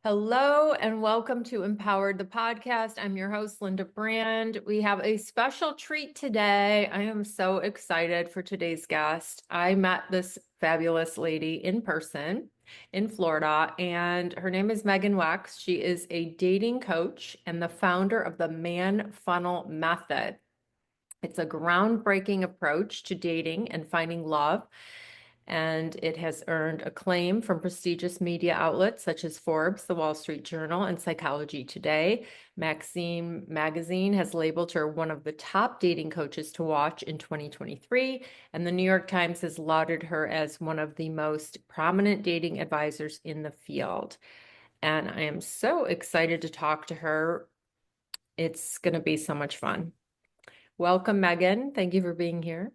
Hello and welcome to Empowered the Podcast. I'm your host, Linda Brand. We have a special treat today. I am so excited for today's guest. I met this fabulous lady in person in Florida, and her name is Megan Weks. She is a dating coach and the founder of the Manfunnel Method. It's a groundbreaking approach to dating and finding love, and it has earned acclaim from prestigious media outlets such as Forbes, The Wall Street Journal, and Psychology Today. Maxim Magazine has labeled her one of the top dating coaches to watch in 2023, and the New York Times has lauded her as one of the most prominent dating advisors in the field. And I am so excited to talk to her. It's going to be so much fun. Welcome, Megan. Thank you for being here.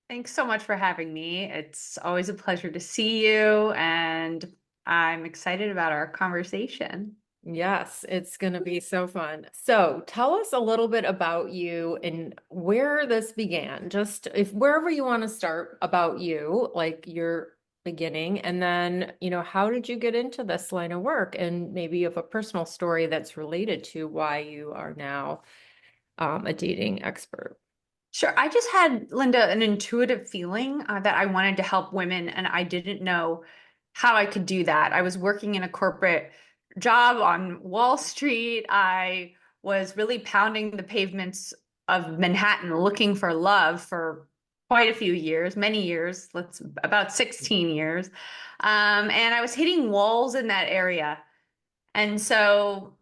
Thanks so much for having me. It's always a pleasure to see you, and I'm excited about our conversation. Yes, it's going to be so fun. So, tell us a little bit about you and where this began. Just if wherever you want to start about you, like your beginning, and then, how did you get into this line of work? And maybe you have a personal story that's related to why you are now a dating expert. Sure. I just had, Linda, an intuitive feeling that I wanted to help women, and I didn't know how I could do that. I was working in a corporate job on Wall Street. I was really pounding the pavements of Manhattan looking for love for quite a few years, many years, let's about 16 years. And I was hitting walls in that area. And so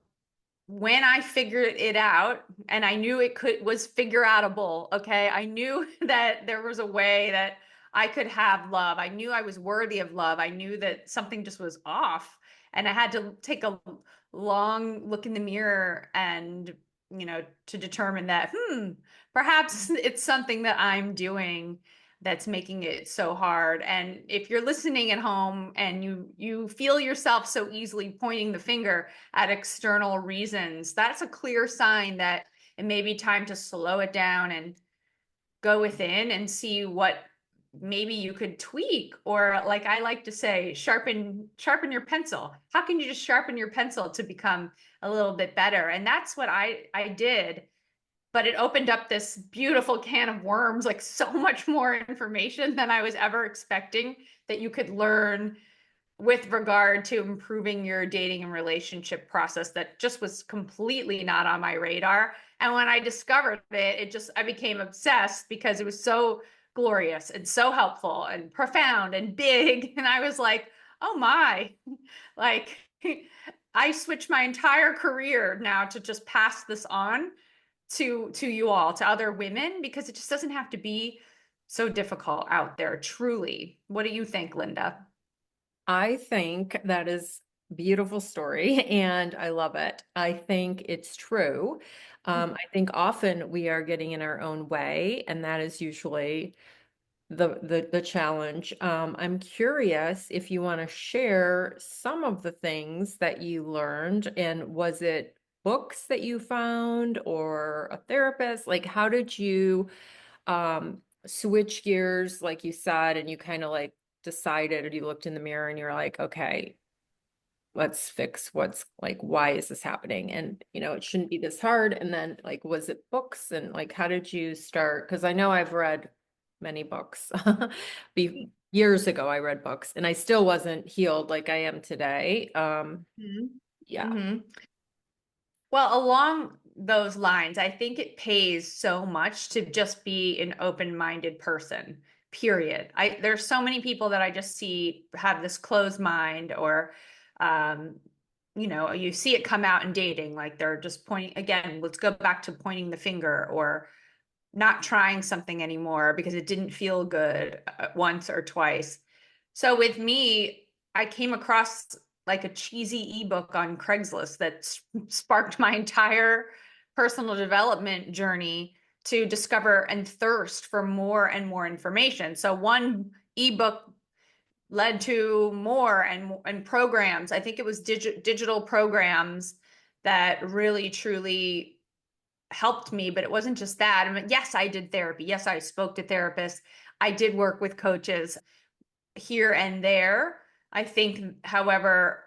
when I figured it out, and I knew it was figure outable, okay? I knew that there was a way that I could have love. I knew I was worthy of love. I knew that something just was off. And I had to take a long look in the mirror and, to determine that, perhaps it's something that I'm doing that's making it so hard. And if you're listening at home and you feel yourself so easily pointing the finger at external reasons, that's a clear sign that it may be time to slow it down and go within and see what maybe you could tweak, or, like I like to say, sharpen your pencil. How can you just sharpen your pencil to become a little bit better? And that's what I did. But it opened up this beautiful can of worms, like so much more information than I was ever expecting that you could learn with regard to improving your dating and relationship process that just was completely not on my radar. And when I discovered I became obsessed because it was so glorious and so helpful and profound and big. And I was like, oh my, like I switched my entire career now to just pass this on to you all, to other women, because it just doesn't have to be so difficult out there, truly. What do you think, Linda? I think that is a beautiful story and I love it. I think it's true. I think often we are getting in our own way, and that is usually the challenge. I'm curious if you want to share some of the things that you learned, and was it books that you found or a therapist? Like, how did you switch gears, like you said, and you kind of like decided, or you looked in the mirror and you're like, okay, let's fix what's like, why is this happening? And, it shouldn't be this hard. And then, like, was it books? And like, how did you start? Because I know I've read many books. Years ago, I read books and I still wasn't healed like I am today. Mhm. Yeah. Mhm. Well, along those lines, I think it pays so much to just be an open-minded person, period. There's so many people that I just see have this closed mind, or um, you see it come out in dating, like they're just pointing again, let's go back to pointing the finger, or not trying something anymore because it didn't feel good once or twice. So with me, I came across like a cheesy ebook on Craigslist that sparked my entire personal development journey to discover and thirst for more and more information. So one ebook led to more and programs. I think it was digital programs that really truly helped me. But it wasn't just that. I mean, yes, I did therapy. Yes, I spoke to therapists. I did work with coaches here and there. I think, however,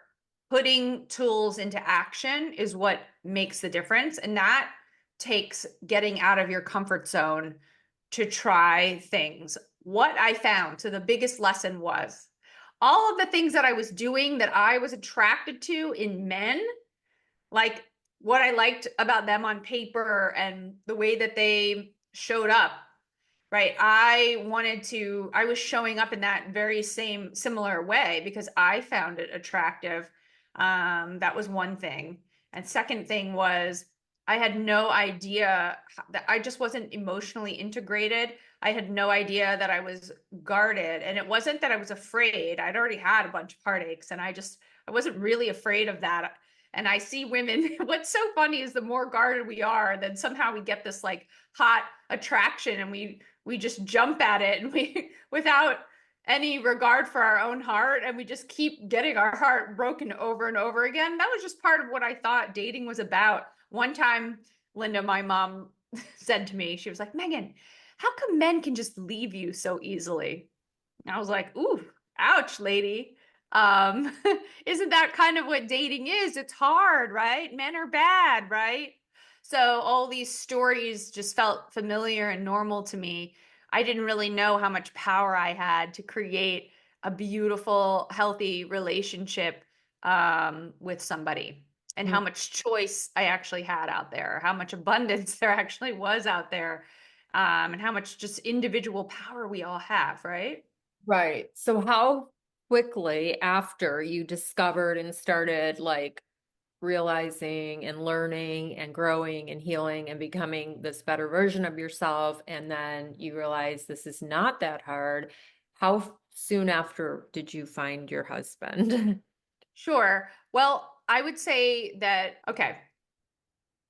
putting tools into action is what makes the difference. And that takes getting out of your comfort zone to try things. What I found, so the biggest lesson was all of the things that I was doing that I was attracted to in men, like what I liked about them on paper and the way that they showed up, right? I was showing up in that very same similar way because I found it attractive. That was one thing. And second thing was I had no idea that I just wasn't emotionally integrated. I had no idea that I was guarded. And it wasn't that I was afraid. I'd already had a bunch of heartaches and I wasn't really afraid of that. And I see women, what's so funny is the more guarded we are, then somehow we get this like hot attraction and we just jump at it and we without any regard for our own heart, and we just keep getting our heart broken over and over again. That was just part of what I thought dating was about. One time, Linda, my mom said to me, she was like, Megan, how come men can just leave you so easily? And I was like, ooh, ouch, lady. um isn't that kind of what dating is? It's hard, right? Men are bad, right? So all these stories just felt familiar and normal to me. I didn't really know how much power I had to create a beautiful, healthy relationship with somebody, and how much choice I actually had out there, how much abundance there actually was out there, and how much just individual power we all have, right? Right. So how quickly after you discovered and started like realizing and learning and growing and healing and becoming this better version of yourself, and then you realize this is not that hard, how soon after did you find your husband? Sure. Well, I would say that, okay,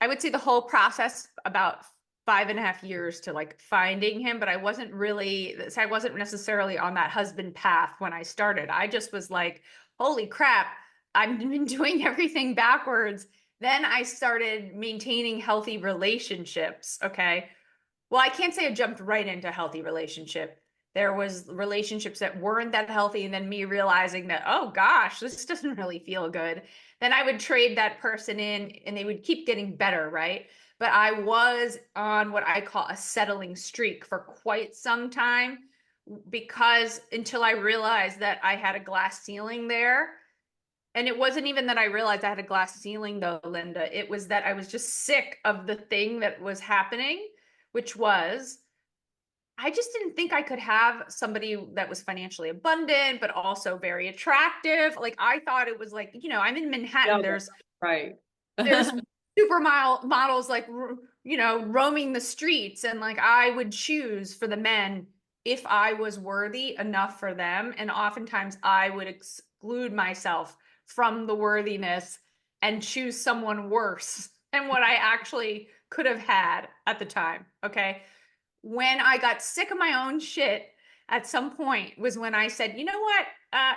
I would say the whole process about 5.5 years to like finding him, but I wasn't really, so I wasn't necessarily on that husband path when I started. I just was like, holy crap, I've been doing everything backwards. Then I started maintaining healthy relationships. Okay. Well, I can't say I jumped right into a healthy relationship. There was relationships that weren't that healthy, and then me realizing that, oh gosh, this doesn't really feel good. Then I would trade that person in and they would keep getting better, right? But I was on what I call a settling streak for quite some time, because until I realized that I had a glass ceiling there. And it wasn't even that I realized I had a glass ceiling, though, Linda. It was that I was just sick of the thing that was happening, which was I just didn't think I could have somebody that was financially abundant, but also very attractive. Like I thought it was like, I'm in Yeah, Manhattan. right. There's models like, roaming the streets. And like I would choose for the men if I was worthy enough for them. And oftentimes I would exclude myself from the worthiness and choose someone worse than what I actually could have had at the time. Okay. When I got sick of my own shit at some point was when I said, you know what?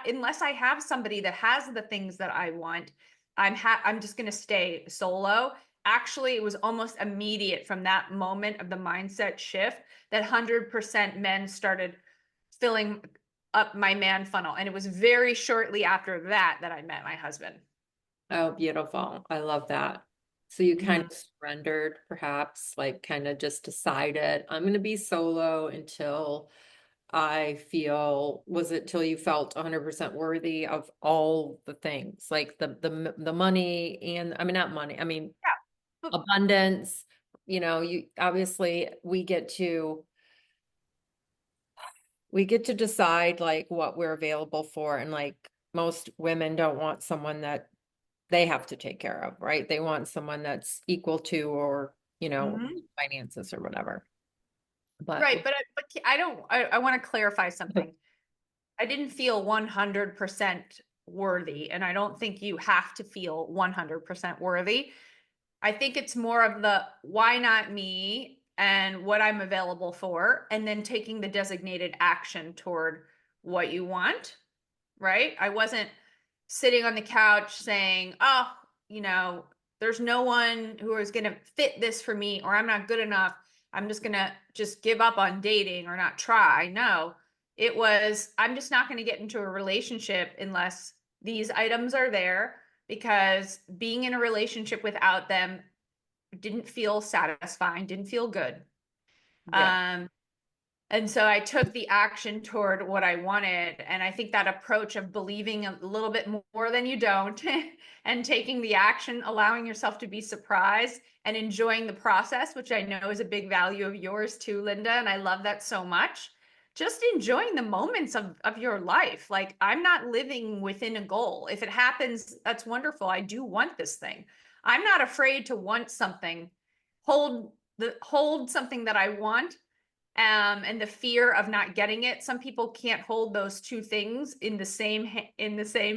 Unless I have somebody that has the things that I want, I'm just going to stay solo. Actually, it was almost immediate from that moment of the mindset shift that 100% men started filling up my man funnel. And it was very shortly after that that I met my husband. Oh, beautiful. I love that. So you kind Mhm. of surrendered, perhaps, like kind of just decided, I'm going to be solo until I feel, was it till you felt 100% worthy of all the things, like the money and, I mean, not money, I mean, Yeah. abundance, you obviously we get to decide like what we're available for, and like most women don't want someone that they have to take care of, right? They want someone that's equal to, or, Mhm. finances or whatever. But Right. But I don't, I want to clarify something. I didn't feel 100% worthy, and I don't think you have to feel 100% worthy. I think it's more of the why not me and what I'm available for, and then taking the designated action toward what you want, right? I wasn't sitting on the couch saying, oh, you know, there's no one who is going to fit this for me, or I'm not good enough. I'm just going to just give up on dating or not try. No, it was, I'm just not going to get into a relationship unless these items are there. because being in a relationship without them didn't feel satisfying, didn't feel good. Yeah. Um, and so I took the action toward what I wanted. And I think that approach of believing a little bit more than you don't and taking the action, allowing yourself to be surprised and enjoying the process, which I know is a big value of yours too, Linda. And I love that so much. Just enjoying the moments of your life. Like, I'm not living within a goal. If it happens, that's wonderful. I do want this thing. I'm not afraid to want something, hold something that I want, and the fear of not getting it. Some people can't hold those two things in the same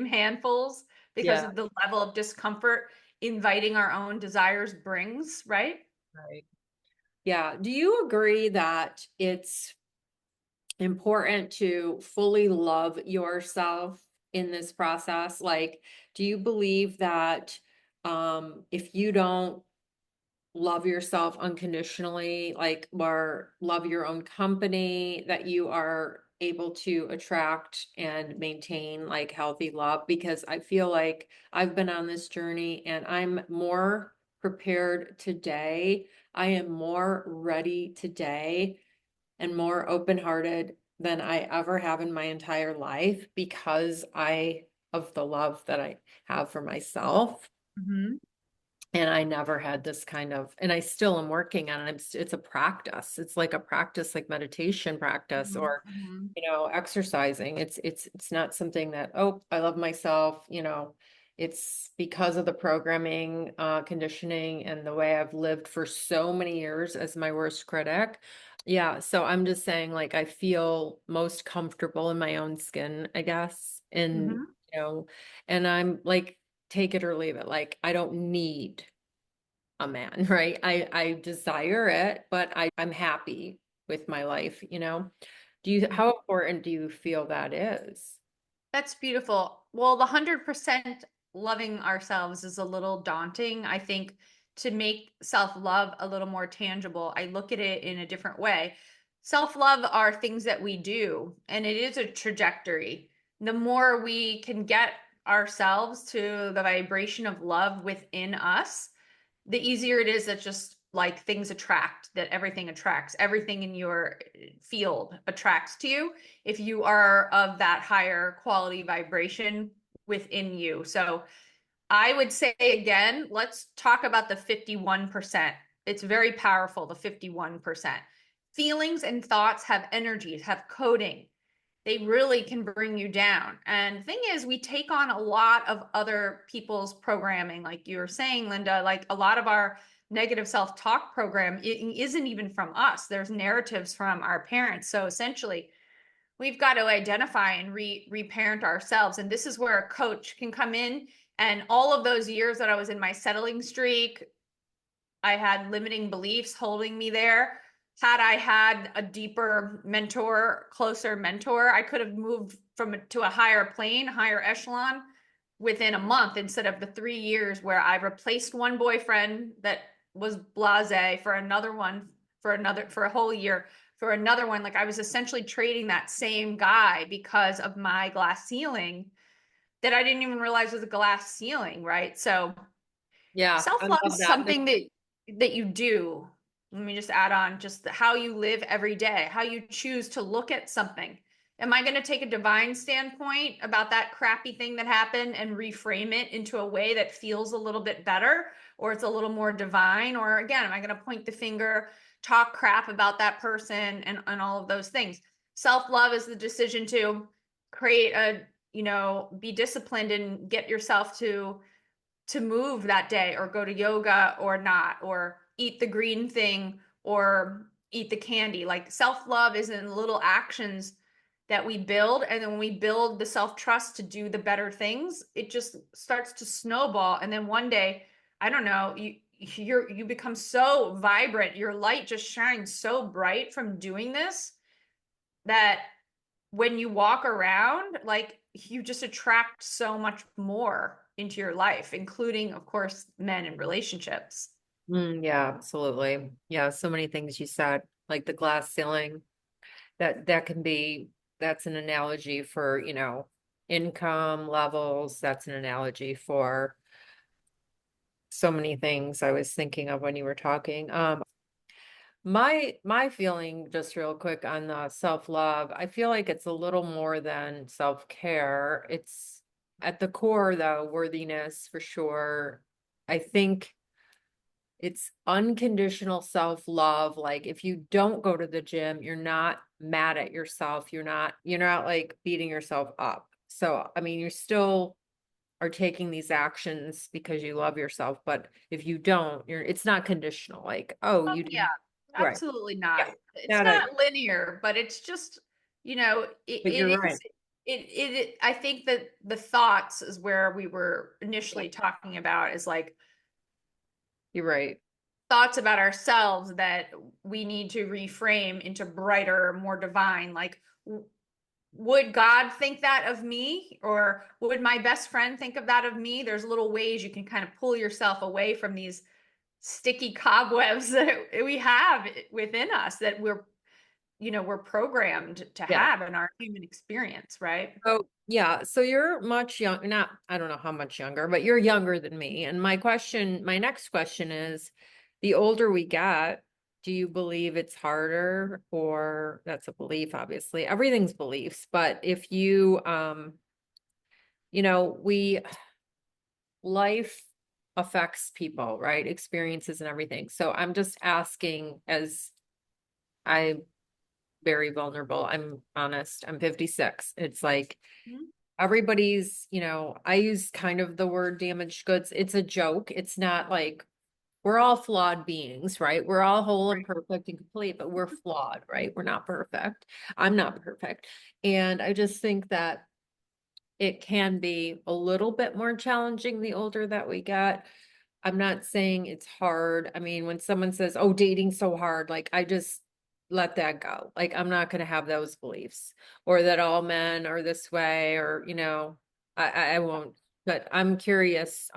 handfuls because Yeah. of the level of discomfort inviting our own desires brings, right? Right. Yeah. Do you agree that it's important to fully love yourself in this process? Like, do you believe that if you don't love yourself unconditionally, like, or love your own company, that you are able to attract and maintain like healthy love? Because I feel like I've been on this journey and I'm more prepared today. I am more ready today and more open-hearted than I ever have in my entire life because I of the love that I have for myself. Mm-hmm. And I never had this kind of, and I still am working on it. It's a practice. It's like a practice, like meditation practice or, Mm-hmm. exercising. It's not something that, oh, I love myself, it's because of the programming, conditioning and the way I've lived for so many years as my worst critic. Yeah. So I'm just saying, like, I feel most comfortable in my own skin, I guess. And, Mm-hmm. you know, and I'm like, take it or leave it. Like, I don't need a man, right? I desire it, but I'm happy with my life. How important do you feel that is? That's beautiful. Well, the 100% loving ourselves is a little daunting. I think to make self-love a little more tangible, I look at it in a different way. Self-love are things that we do, and it is a trajectory. The more we can get ourselves to the vibration of love within us, the easier it is that just like things attract, that everything attracts, everything in your field attracts to you if you are of that higher quality vibration within you. So I would say again, let's talk about the 51%. It's very powerful, the 51%. Feelings and thoughts have energies, have coding. They really can bring you down. And the thing is, we take on a lot of other people's programming, like you were saying, Linda, like a lot of our negative self-talk program isn't even from us. There's narratives from our parents. So essentially, we've got to identify and reparent ourselves. And this is where a coach can come in. And all of those years that I was in my settling streak, I had limiting beliefs holding me there. Had I had a deeper mentor, closer mentor, I could have moved to a higher plane, higher echelon within a month instead of the 3 years where I replaced one boyfriend that was blasé for another one, for a whole year, for another one. Like, I was essentially trading that same guy because of my glass ceiling that I didn't even realize was a glass ceiling, right? So Yeah, I self-love love is that. something that you do. Let me just add on just how you live every day, how you choose to look at something. Am I going to take a divine standpoint about that crappy thing that happened and reframe it into a way that feels a little bit better, or it's a little more divine? Or again, am I going to point the finger, talk crap about that person, and all of those things? Self-love is the decision to create be disciplined and get yourself to move that day or go to yoga or not, or eat the green thing or eat the candy. Like, self-love is in little actions that we build. And then when we build the self-trust to do the better things, it just starts to snowball. And then one day, I don't know, you become so vibrant, your light just shines so bright from doing this that when you walk around, like, you just attract so much more into your life, including, of course, men and relationships. Yeah, absolutely. Yeah, so many things you said, like the glass ceiling, that can be, that's an analogy for, income levels. That's an analogy for so many things I was thinking of when you were talking. My feeling, just real quick on the self-love, I feel like it's a little more than self-care. It's at the core, though, worthiness for sure. I think it's unconditional self-love. Like if you don't go to the gym, you're not mad at yourself. You're not like beating yourself up. So, I mean, you still are taking these actions because you love yourself, but if you don't, it's not conditional. Like, oh, Oh, you yeah, didn't, right. absolutely not. Yeah. It's Not a, not linear, but it's just, but you're it right. is, I think that the thoughts is where we were initially talking about is like You're right. thoughts about ourselves that we need to reframe into brighter, more divine. Like, would God think that of me? Or would my best friend think of that of me? There's little ways you can kind of pull yourself away from these sticky cobwebs that we have within us that we're programmed to Yeah. have in our human experience, right? So, yeah. So you're much young, not, I don't know how much younger, but you're younger than me. And my next question is, the older we get, do you believe it's harder, or that's a belief, obviously. Everything's beliefs, but if you, we life affects people, right? Experiences and everything. So I'm just asking, as I'm very vulnerable, I'm honest, I'm 56. It's like Mhm. everybody's, I use kind of the word damaged goods. It's a joke. It's not like we're all flawed beings, right? We're all whole and Right. perfect and complete, but we're flawed, right? We're not perfect. I'm not perfect. And I just think that it can be a little bit more challenging the older that we get. I'm not saying it's hard. I mean, when someone says, "Oh, dating's so hard," like I just let that go. Like I'm not going to have those beliefs, or that all men are this way, or I won't. But I'm curious,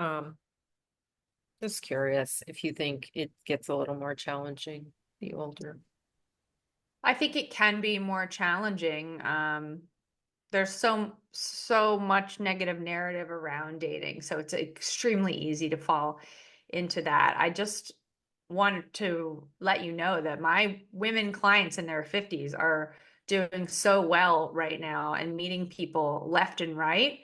just curious if you think it gets a little more challenging the older. I think it can be more challenging. There's so much negative narrative around dating, so it's extremely easy to fall into that. I just want to let you know that my women clients in their 50s are doing so well right now and meeting people left and right.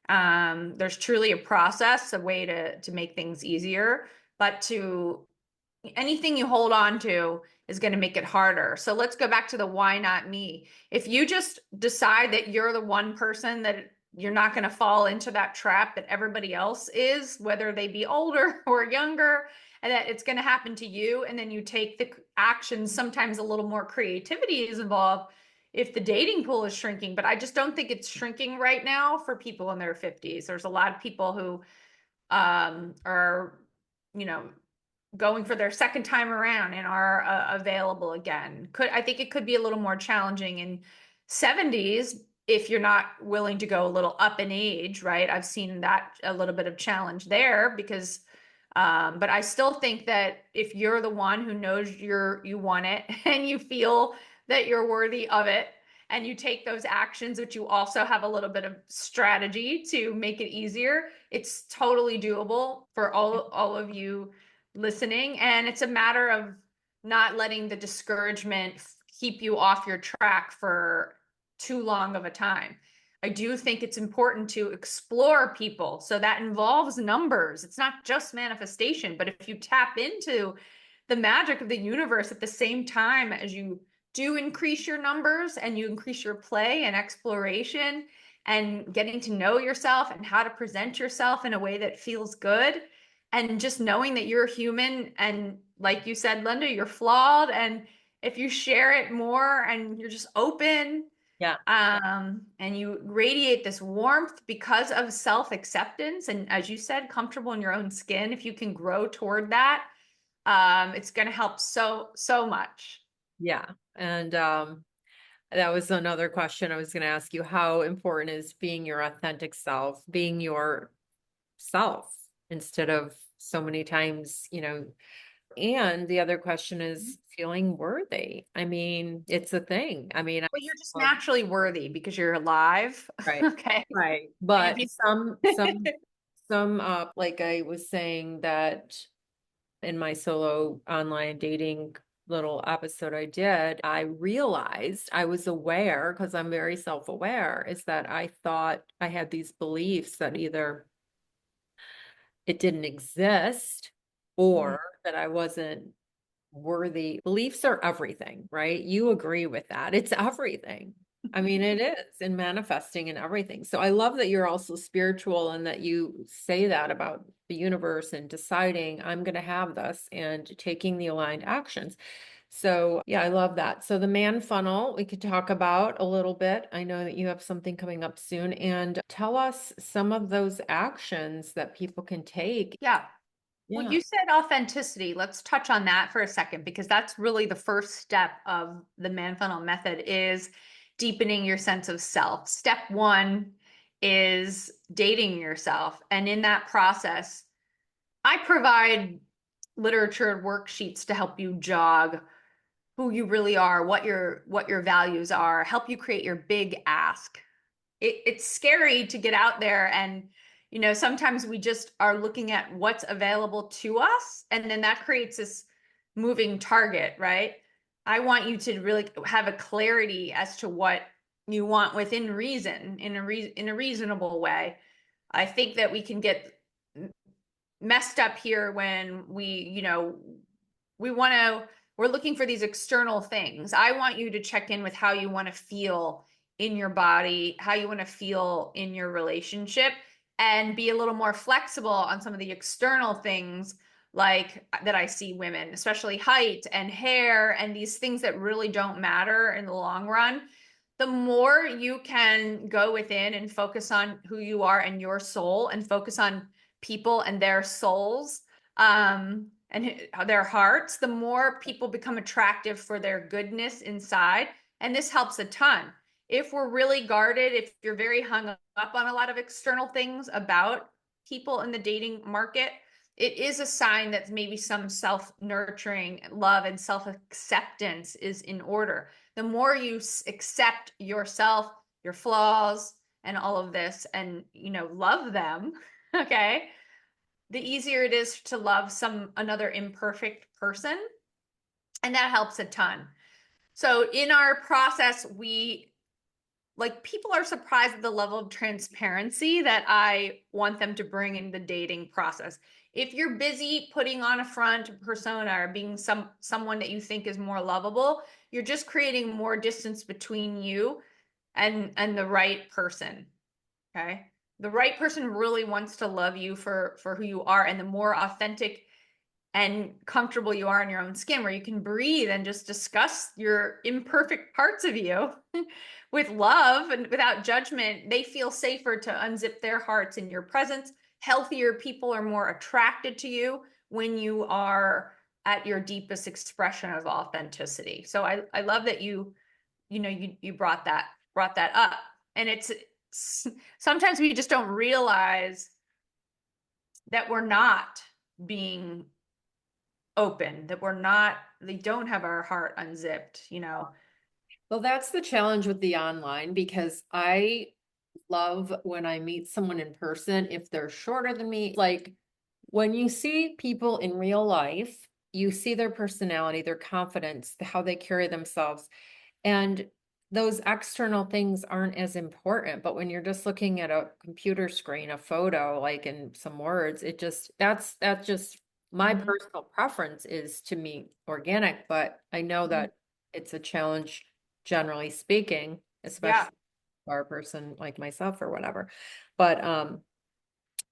There's truly a process, a way to make things easier, but to anything you hold on to is going to make it harder. So let's go back to the why not me. If you just decide that you're the one person that you're not going to fall into that trap that everybody else is, whether they be older or younger, and that it's going to happen to you, and then you take the actions, sometimes a little more creativity is involved if the dating pool is shrinking. But I just don't think it's shrinking right now for people in their 50s. There's a lot of people who are, you know, going for their second time around and are available again. I think it could be a little more challenging in 70s if you're not willing to go a little up in age, right? I've seen that a little bit of challenge there because but I still think that if you're the one who knows you want it and you feel that you're worthy of it and you take those actions, but you also have a little bit of strategy to make it easier, it's totally doable for all of you listening. And it's a matter of not letting the discouragement keep you off your track for too long of a time. I do think it's important to explore people. So that involves numbers. It's not just manifestation, but if you tap into the magic of the universe at the same time as you do increase your numbers and you increase your play and exploration and getting to know yourself and how to present yourself in a way that feels good, and just knowing that you're human and, like you said, Linda, you're flawed, and if you share it more and you're just open, Yeah. and you radiate this warmth because of self-acceptance and, as you said, comfortable in your own skin, if you can grow toward that, it's going to help so much. Yeah. And that was another question I was going to ask you. How important is being your authentic self, being yourself instead of so many times, and the other question is feeling worthy. I mean, it's a thing. I mean, Well, you're just naturally worthy because you're alive. right, Okay. right. And if But you some sum up, like I was saying that in my solo online dating little episode I did, I realized I was aware, because I'm very self-aware, is that I thought I had these beliefs that either it didn't exist Mhm. or that I wasn't worthy. Beliefs are everything, right? You agree with that. It's everything. I mean, it is in manifesting and everything. So I love that you're also spiritual and that you say that about the universe and deciding I'm going to have this and taking the aligned actions. So yeah, I love that. So the man funnel, we could talk about a little bit. I know that you have something coming up soon, and tell us some of those actions that people can take. Yeah. Well, Yeah. you said authenticity. Let's touch on that for a second because that's really the first step of the Manfunnel method is deepening your sense of self. Step one is dating yourself. And in that process, I provide literature worksheets to help you jog who you really are, what your values are, help you create your big ask. It's scary to get out there and sometimes we just are looking at what's available to us and then that creates this moving target, right? I want you to really have a clarity as to what you want within reason in a reasonable way. I think that we can get messed up here when we want to we're looking for these external things. I want you to check in with how you want to feel in your body, how you want to feel in your relationship, and be a little more flexible on some of the external things like that I see women, especially height and hair and these things that really don't matter in the long run. The more you can go within and focus on who you are and your soul and focus on people and their souls, and their hearts, the more people become attractive for their goodness inside. And this helps a ton. If we're really guarded, if you're very hung up on a lot of external things about people in the dating market, it is a sign that maybe some self-nurturing love and self-acceptance is in order. The more you accept yourself, your flaws, and all of this, and love them, okay, the easier it is to love another imperfect person, and that helps a ton. So in our process, we people are surprised at the level of transparency that I want them to bring in the dating process. If you're busy putting on a front persona or being someone that you think is more lovable, you're just creating more distance between you and the right person. Okay. The right person really wants to love you for who you are. And the more authentic and comfortable you are in your own skin, where you can breathe and just discuss your imperfect parts of you with love and without judgment, they feel safer to unzip their hearts in your presence. Healthier people are more attracted to you when you are at your deepest expression of authenticity. So I love that you brought that up. And it's sometimes we just don't realize that we're not being open, that they don't have our heart unzipped. Well, that's the challenge with the online because I love when I meet someone in person, if they're shorter than me. Like when you see people in real life, you see their personality, their confidence, how they carry themselves. And those external things aren't as important. But when you're just looking at a computer screen, a photo, like in some words, that's just my Mhm. personal preference is to meet organic. But I know Mhm. that it's a challenge, generally speaking, Yeah. especially for a person like myself or whatever. But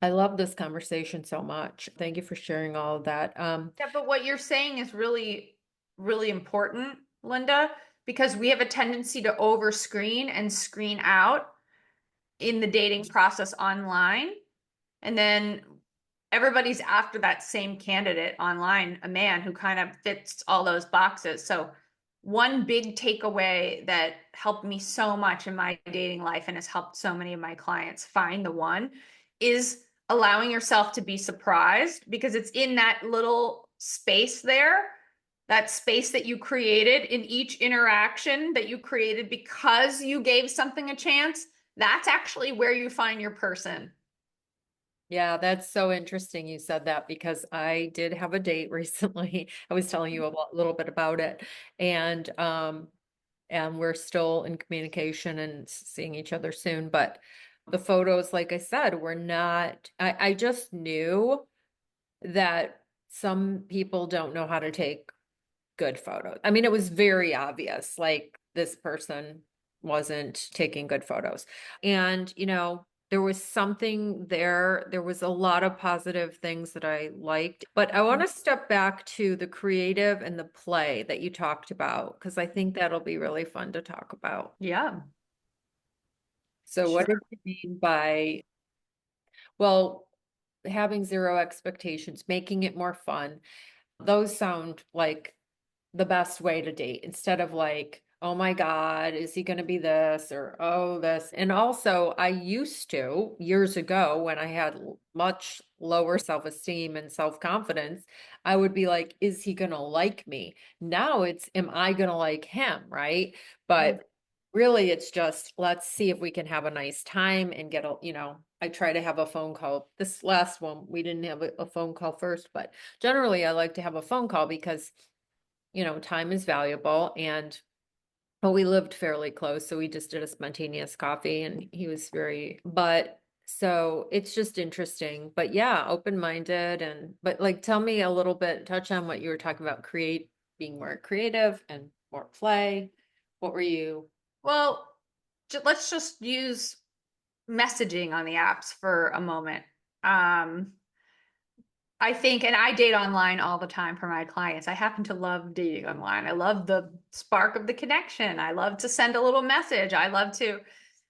I love this conversation so much. Thank you for sharing all of that. Yeah, but what you're saying is really, really important, Linda, because we have a tendency to over screen and screen out in the dating process online. And then everybody's after that same candidate online, a man who kind of fits all those boxes. So, one big takeaway that helped me so much in my dating life and has helped so many of my clients find the one is allowing yourself to be surprised because it's in that little space there, that space that you created in each interaction that you created because you gave something a chance. That's actually where you find your person. Yeah, that's so interesting you said that because I did have a date recently. I was telling you a little bit about it. And we're still in communication and seeing each other soon. But the photos, like I said, were not, I just knew that some people don't know how to take good photos. I mean, it was very obvious, like this person wasn't taking good photos. And, there was something there. There was a lot of positive things that I liked. But I want to step back to the creative and the play that you talked about, because I think that'll be really fun to talk about. Yeah, So, what did sure. you mean by, well, having zero expectations, making it more fun? Those sound like the best way to date instead of like, oh my God, is he going to be this or oh, this? And also, I used to years ago when I had much lower self-esteem and self-confidence, I would be like, is he going to like me? Now it's, am I going to like him? Right. Mm. But really, it's just, let's see if we can have a nice time and get I try to have a phone call. This last one, we didn't have a phone call first, but generally I like to have a phone call because time is valuable but we lived fairly close, so we just did a spontaneous coffee and he was but so it's just interesting. But yeah, open-minded but like tell me a little bit, touch on what you were talking about, being more creative and more play. What were you? Well, let's just use messaging on the apps for a moment. Um, I think, and I date online all the time for my clients. I happen to love dating online. I love the spark of the connection. I love to send a little message. I love to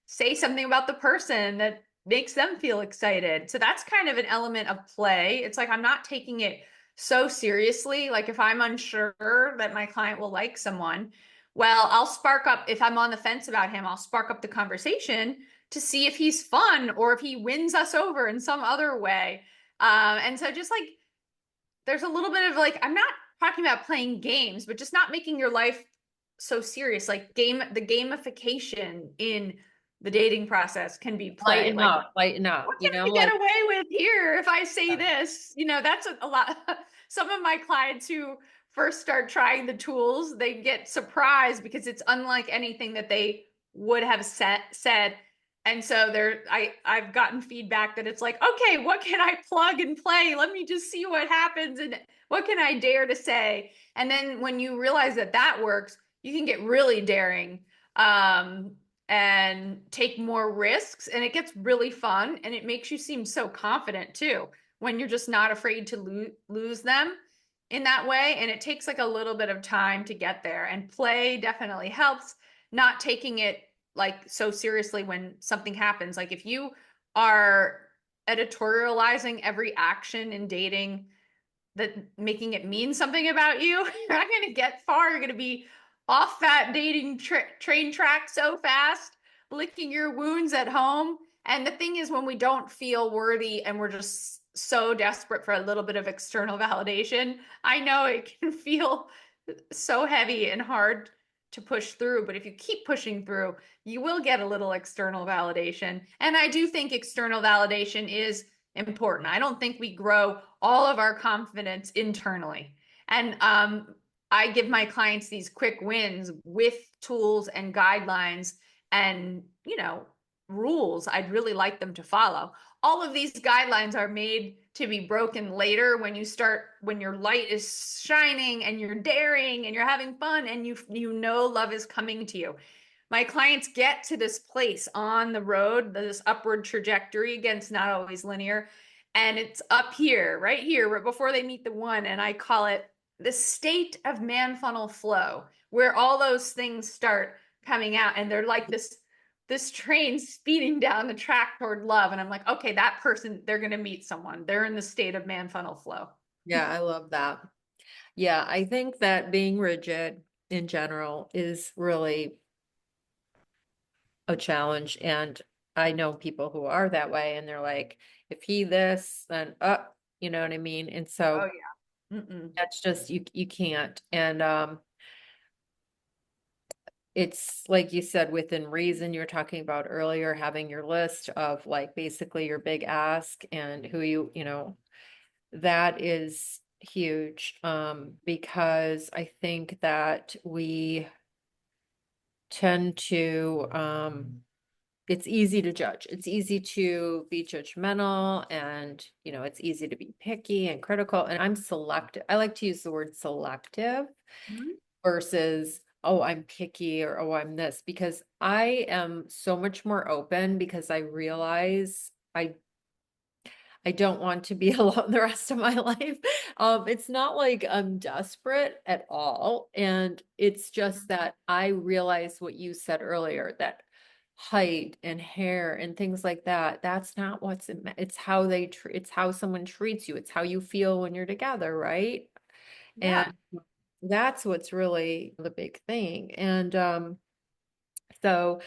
say something about the person that makes them feel excited. So that's kind of an element of play. It's like I'm not taking it so seriously. Like if I'm unsure that my client will like someone, well, I'll spark up, if I'm on the fence about him, I'll spark up the conversation to see if he's fun or if he wins us over in some other way. And so just like there's a little bit of like, I'm not talking about playing games, but just not making your life so serious. Like the gamification in the dating process can be play. Like, Lighten up, what can I get like away with here if I say this? That's a lot. Some of my clients who first start trying the tools, they get surprised because it's unlike anything that they would have said. And so I've gotten feedback that it's like, okay, what can I plug and play? Let me just see what happens and what can I dare to say? And then when you realize that that works, you can get really daring. And take more risks, and it gets really fun, and it makes you seem so confident too when you're just not afraid to lose them in that way. And it takes like a little bit of time to get there, and play definitely helps, not taking it like so seriously when something happens. Like if you are editorializing every action in dating, that making it mean something about you, you're not going to get far. You're going to be off that dating train track so fast, licking your wounds at home. And the thing is, when we don't feel worthy and we're just so desperate for a little bit of external validation, I know it can feel so heavy and hard to push through. But if you keep pushing through, you will get a little external validation. And I do think external validation is important. I don't think we grow all of our confidence internally. And I give my clients these quick wins with tools and guidelines and, rules I'd really like them to follow. All of these guidelines are made to be broken later when your light is shining and you're daring and you're having fun and you know love is coming to you. My clients get to this place on the road, this upward trajectory. Again, it's not always linear. And it's up here, right before they meet the one. And I call it the state of Manfunnel flow, where all those things start coming out. And they're like this train speeding down the track toward love. And I'm like, okay, that person, they're going to meet someone. They're in the state of Manfunnel flow. yeah, I love that. Yeah, I think that being rigid in general is really a challenge. And I know people who are that way and they're like, if he this, then you know what I mean? And Oh so yeah. Mm-mm. that's just you can't. And it's like you said, within reason, you were talking about earlier, having your list of like basically your big ask and who you know, that is huge. Because I think that we tend to, it's easy to judge. It's easy to be judgmental and, you know, it's easy to be picky and critical. And I'm selective. I like to use the word selective Mhm. versus, oh, I'm picky or, oh, I'm this, because I am so much more open because I realize I don't want to be alone the rest of my life. It's not like I'm desperate at all. And it's just that I realize what you said earlier, that height and hair and things like that, that's not it's how it's how someone treats you. It's how you feel when you're together, right? Yeah. And that's what's really the big thing. And so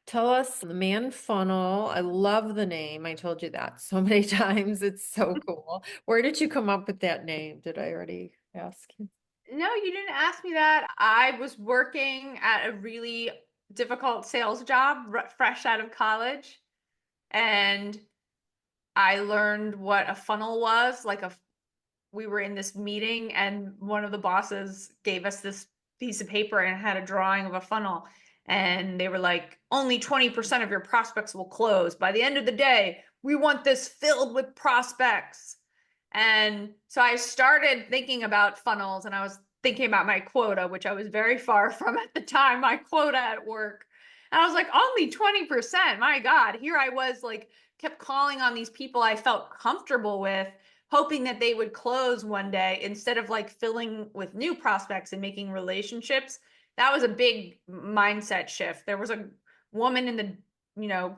tell us the man funnel. I love the name. I told you that so many times. It's so cool. Where did you come up with that name? Did I already ask you? No, you didn't ask me that. I was working at a really difficult sales job, fresh out of college, and I learned what a funnel was. We were in this meeting, and one of the bosses gave us this piece of paper and it had a drawing of a funnel. And they were like, only 20% of your prospects will close. By the end of the day, we want this filled with prospects. And so I started thinking about funnels, and I was thinking about my quota, which I was very far from at the time, my quota at work. And I was like, only 20%. My God, here I was, like, kept calling on these people I felt comfortable with, hoping that they would close one day instead of like filling with new prospects and making relationships. That was a big mindset shift. There was a woman in the,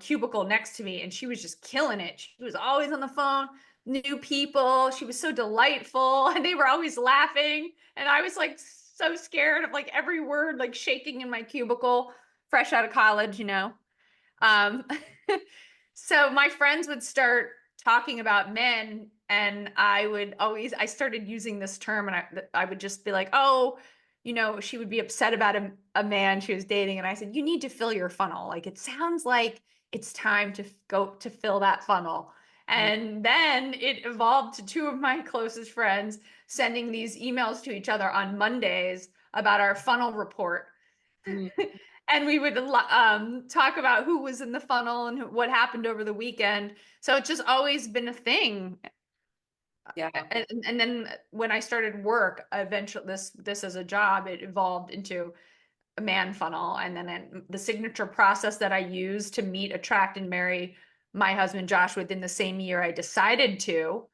cubicle next to me, and she was just killing it. She was always on the phone, new people. She was so delightful, and they were always laughing. And I was like so scared of like every word like shaking in my cubicle, fresh out of college. Um, so my friends would start talking about men, and I started using this term, and I would just be like, oh, she would be upset about a man she was dating. And I said, you need to fill your funnel. Like, it sounds like it's time to go to fill that funnel. Mm, And then it evolved to two of my closest friends sending these emails to each other on Mondays about our funnel report. mm, And we would talk about who was in the funnel and what happened over the weekend. So it's just always been a thing. yeah. And then when I started work, eventually this as a job, it evolved into a man funnel. And then the signature process that I use to meet, attract, and marry my husband Josh within the same year I decided to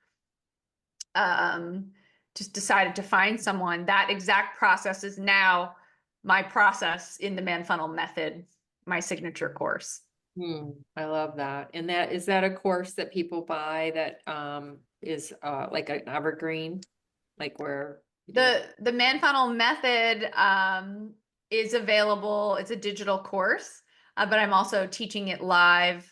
um, just decided to find someone. That exact process is now my process in the Manfunnel Method, my signature course. I love that. And that is that a course that people buy that is like an evergreen, like where you do it? The Manfunnel Method is available. It's a digital course, but I'm also teaching it live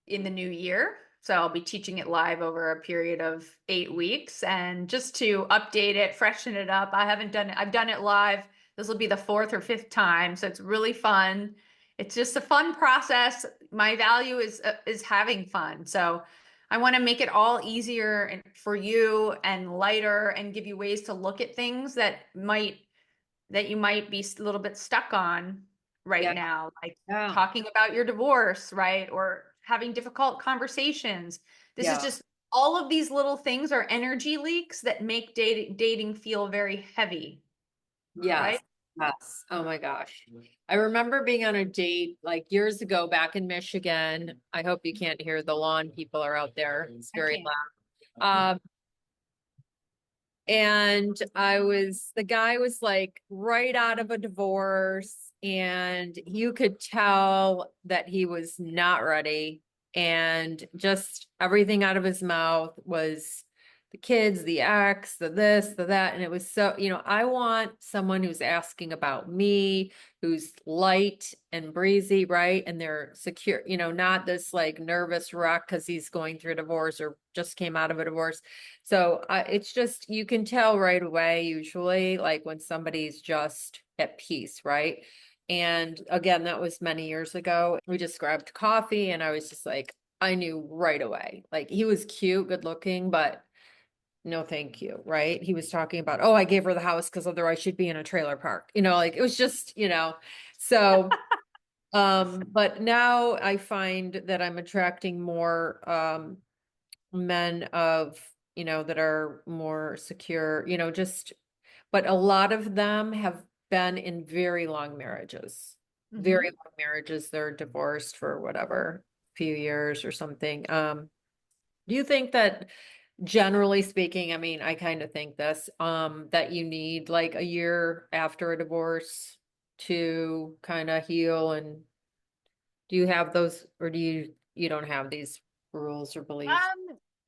in the new year. So I'll be teaching it live over a period of 8 weeks. And just to update it, freshen it up, I haven't done it. I've done it live. This will be the fourth or fifth time. So it's really fun. It's just a fun process. My value is having fun. So I want to make it all easier and for you and lighter, and give you ways to look at things that you might be a little bit stuck on right Yeah. now, like Yeah. talking about your divorce, right? Or having difficult conversations. This is Yeah. just all of these little things are energy leaks that make dating feel very heavy, Yes. right? Yes. Oh my gosh. I remember being on a date like years ago back in Michigan. I hope you can't hear the lawn people are out there. It's I very can't. loud. And the guy was like right out of a divorce, and you could tell that he was not ready. And just everything out of his mouth was the kids, the ex, the this, the that. And it was so, I want someone who's asking about me, who's light and breezy, right? And they're secure, not this like nervous wreck because he's going through a divorce or just came out of a divorce. So it's just, you can tell right away, usually, like when somebody's just at peace, right? And again, that was many years ago. We just grabbed coffee and I was just like, I knew right away. Like he was cute, good looking, but no, thank you. Right. He was talking about, oh, I gave her the house because otherwise she'd be in a trailer park. Like it was just, so but now I find that I'm attracting more men of, that are more secure, just, but a lot of them have been in very long marriages. Very Mhm. long marriages. They're divorced for whatever, few years or something. Do you think that generally speaking, I mean, I kind of think this, that you need like a year after a divorce to kind of heal, and do you have those, or you don't have these rules or beliefs?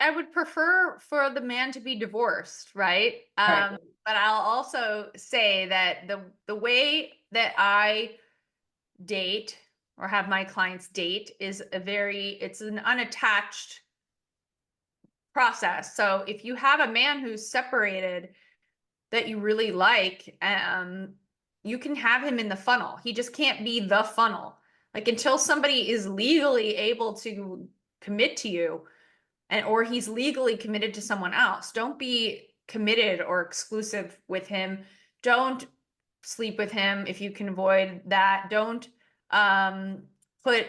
I would prefer for the man to be divorced, right? Right. But I'll also say that the way that I date or have my clients date is it's an unattached process. So if you have a man who's separated that you really like, you can have him in the funnel. He just can't be the funnel. Like until somebody is legally able to commit to you, and or he's legally committed to someone else. Don't be committed or exclusive with him. Don't sleep with him if you can avoid that. Don't put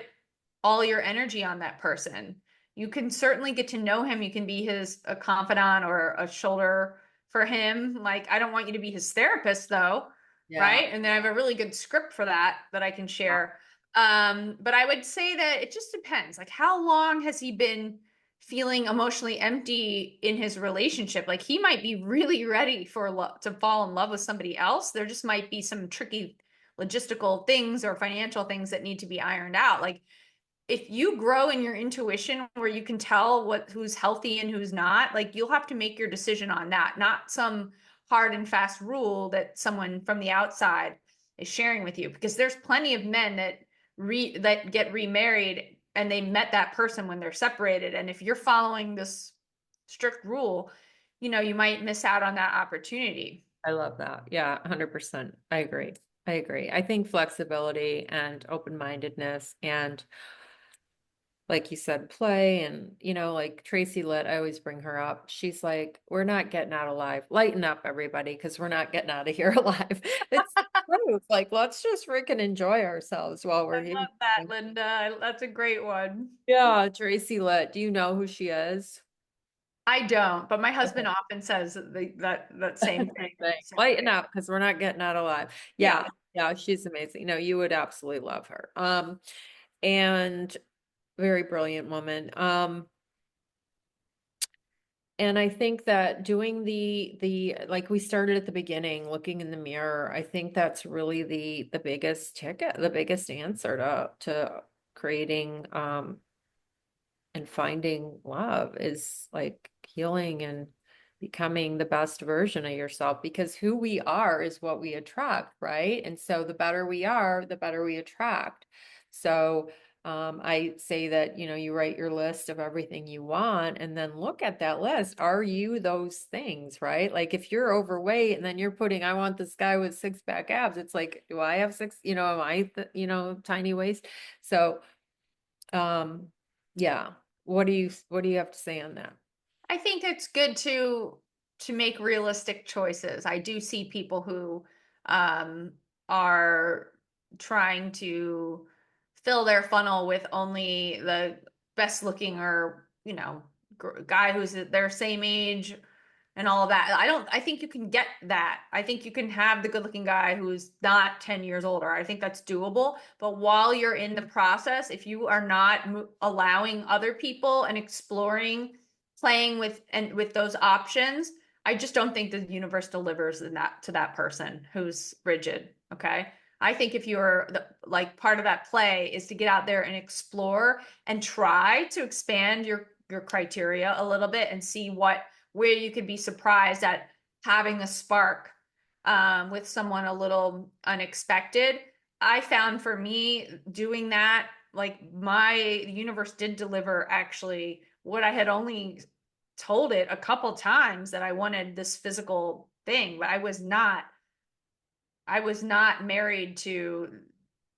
all your energy on that person. You can certainly get to know him. You can be a confidant or a shoulder for him. Like, I don't want you to be his therapist though, Yeah. right? And then I have a really good script for that I can share. But I would say that it just depends. Like, how long has he been feeling emotionally empty in his relationship? Like, he might be really ready to fall in love with somebody else. There just might be some tricky logistical things or financial things that need to be ironed out. Like, if you grow in your intuition where you can tell who's healthy and who's not, like you'll have to make your decision on that, not some hard and fast rule that someone from the outside is sharing with you. Because there's plenty of men that get remarried and they met that person when they're separated. And if you're following this strict rule, you might miss out on that opportunity. I love that. Yeah, 100%. I agree. I agree. I think flexibility and open-mindedness and like you said, play and, like Tracy Litt, I always bring her up. She's like, we're not getting out alive. Lighten up, everybody, because we're not getting out of here alive. It's true. It's like, let's just freaking enjoy ourselves while I we're here. love that, Linda. That's a great one. Yeah, Tracy Litt. Do you know who she is? I don't, but my Okay. husband often says that same Same thing. thing. So, Lighten up because we're not getting out alive. yeah. Yeah, yeah, she's amazing. No, you would absolutely love her. And very brilliant woman. And I think that doing the like we started at the beginning, looking in the mirror, I think that's really the biggest ticket, the biggest answer to creating and finding love is like healing and becoming the best version of yourself, because who we are is what we attract, right? And so the better we are, the better we attract. So I say that, you write your list of everything you want and then look at that list. Are you those things, right? Like if you're overweight and then you're putting, I want this guy with six pack abs. It's like, do I have six, am I, tiny waist? So, um, yeah. What do you have to say on that? I think it's good to make realistic choices. I do see people who um, are trying to fill their funnel with only the best looking or guy who's their same age and all of that. I think you can get that. I think you can have the good looking guy who's not 10 years older. I think that's doable. But while you're in the process, if you are not allowing other people and exploring, playing with those options, I just don't think the universe delivers in that to that person who's rigid. Okay. I think if you're like part of that play is to get out there and explore and try to expand your criteria a little bit and see where you could be surprised at having a spark with someone a little unexpected. I found for me doing that, like my universe did deliver actually what I had only told it a couple times that I wanted this physical thing, but I was not married to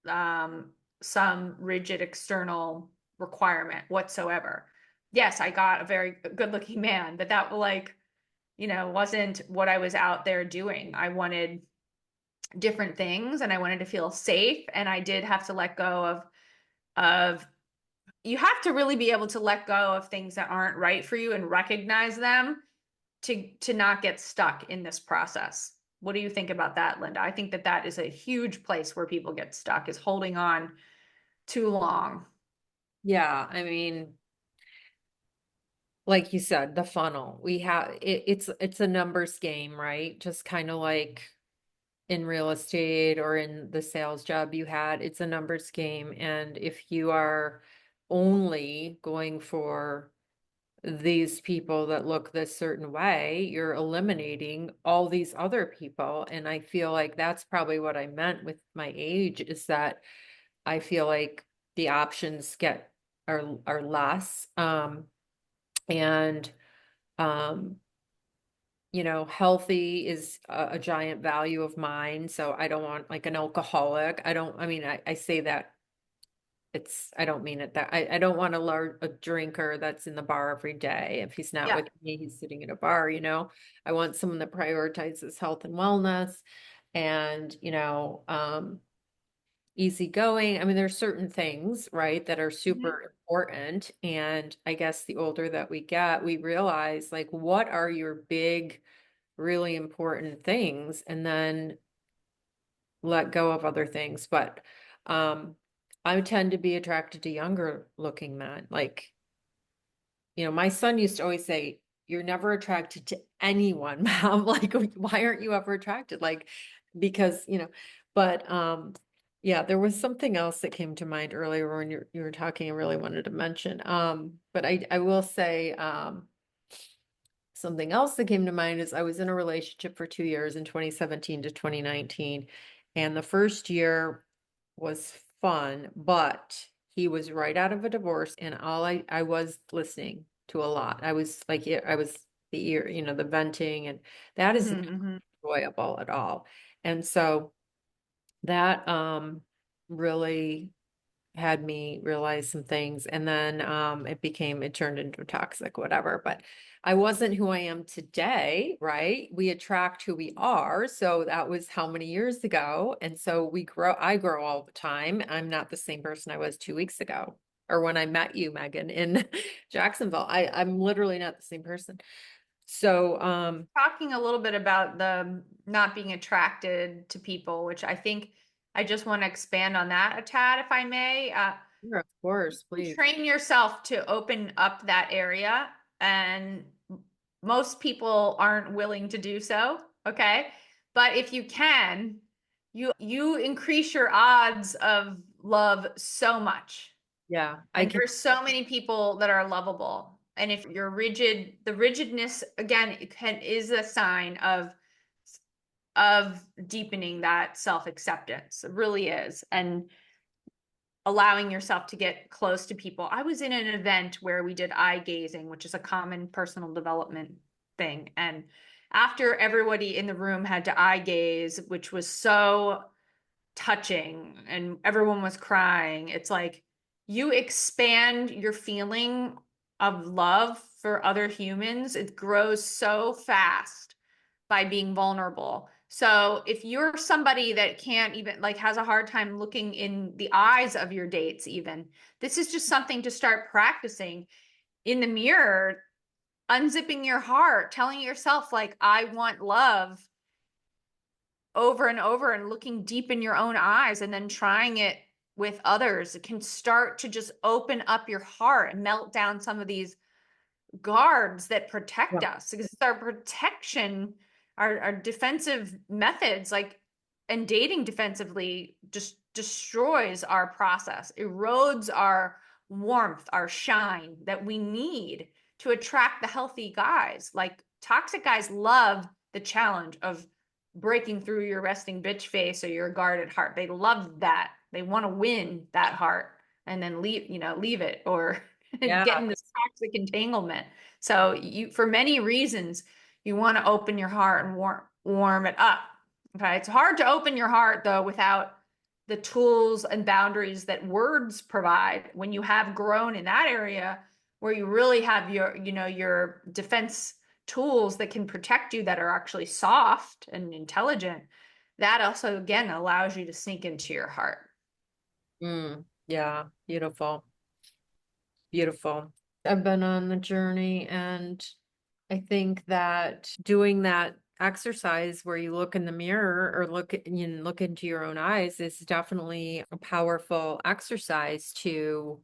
some rigid external requirement whatsoever. Yes, I got a very good looking man, but that like, wasn't what I was out there doing. I wanted different things and I wanted to feel safe. And I did have to let go of you have to really be able to let go of things that aren't right for you and recognize them to not get stuck in this process. What do you think about that, Linda? I think that that is a huge place where people get stuck, is holding on too long. Yeah, I mean, like you said, the funnel. It's a numbers game, right? Just kind of like in real estate or in the sales job you had, it's a numbers game. And if you are only going for these people that look this certain way, you're eliminating all these other people. And I feel like that's probably what I meant with my age, is that I feel like the options are less. And um healthy is a giant value of mine. So I don't want like an alcoholic. I mean, I say that I don't mean it that I don't want a drinker that's in the bar every day. If he's not Yeah. with me, he's sitting at a bar. I want someone that prioritizes health and wellness and, easygoing. I mean, there's certain things, right, that are Mhm. super important. And I guess the older that we get, we realize like, what are your big, really important things, and then let go of other things. But I tend to be attracted to younger looking men. Like, my son used to always say, "You're never attracted to anyone, mom." Like, why aren't you ever attracted? Like, because, but yeah, there was something else that came to mind earlier when you were talking, I really wanted to mention. But I will say, something else that came to mind is I was in a relationship for 2 years in 2017 to 2019. And the first year was fun, but he was right out of a divorce. And I was listening to a lot. I was like, yeah, I was the ear, the venting, and that is not Mhm, mhm. enjoyable at all. And so that really had me realize some things, and then it turned into toxic, whatever. But I wasn't who I am today, right? We attract who we are. So that was how many years ago? And so I grow all the time. I'm not the same person I was 2 weeks ago or when I met you, Megan, in Jacksonville. I'm literally not the same person. So Talking a little bit about the not being attracted to people, which I think I just want to expand on that a tad, if I may. yeah, of course, please. Train yourself to open up that area, and most people aren't willing to do so. Okay, but if you can, you increase your odds of love so much. Yeah, I And can. there's so many people that are lovable. And if you're rigid, the rigidness again is a sign of deepening that self-acceptance. It really is. And allowing yourself to get close to people. I was in an event where we did eye gazing, which is a common personal development thing. And after everybody in the room had to eye gaze, which was so touching and everyone was crying, it's like you expand your feeling of love for other humans. It grows so fast by being vulnerable. So if you're somebody that can't even like has a hard time looking in the eyes of your dates, even this is just something to start practicing in the mirror, unzipping your heart, telling yourself like, I want love over and over, and looking deep in your own eyes and then trying it with others. It can start to just open up your heart and melt down some of these guards that protect Yeah. us, because it's our protection, our defensive methods, like, and dating defensively just destroys our process, erodes our warmth, our shine that we need to attract the healthy guys. Like toxic guys love the challenge of breaking through your resting bitch face or your guarded heart. They love that. They want to win that heart and then leave it, or Yeah. get in this toxic entanglement. So for many reasons, you want to open your heart and warm it up. Okay. It's hard to open your heart though without the tools and boundaries that words provide, when you have grown in that area where you really have your, your defense tools that can protect you that are actually soft and intelligent, that also again allows you to sink into your heart. Yeah, beautiful. Beautiful. I've been on the journey, and I think that doing that exercise where you look in the mirror or look into your own eyes is definitely a powerful exercise to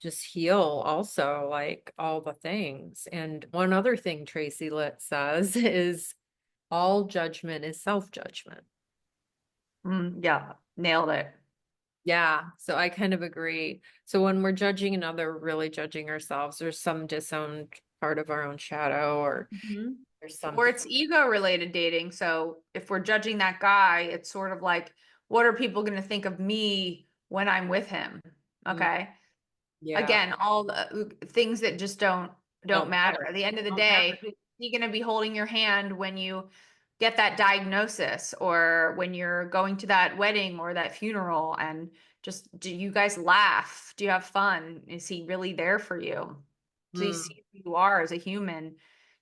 just heal also, like all the things. And one other thing Tracy Litt says is all judgment is self-judgment. Yeah, nailed it. Yeah, so I kind of agree. So when we're judging another, we're really judging ourselves. There's some disowned part of our own shadow, or Mhm. there's Or something. it's ego related dating. So if we're judging that guy, it's sort of like, what are people going to think of me when I'm with him? Mm, Okay. yeah, Again, all the things that just don't don't matter. matter. At the end of the Don't matter. day, who's he going to be holding your hand when you get that diagnosis or when you're going to that wedding or that funeral? And just, do you guys laugh? Do you have fun? Is he really there for you? Do you Mm, see who you are as a human?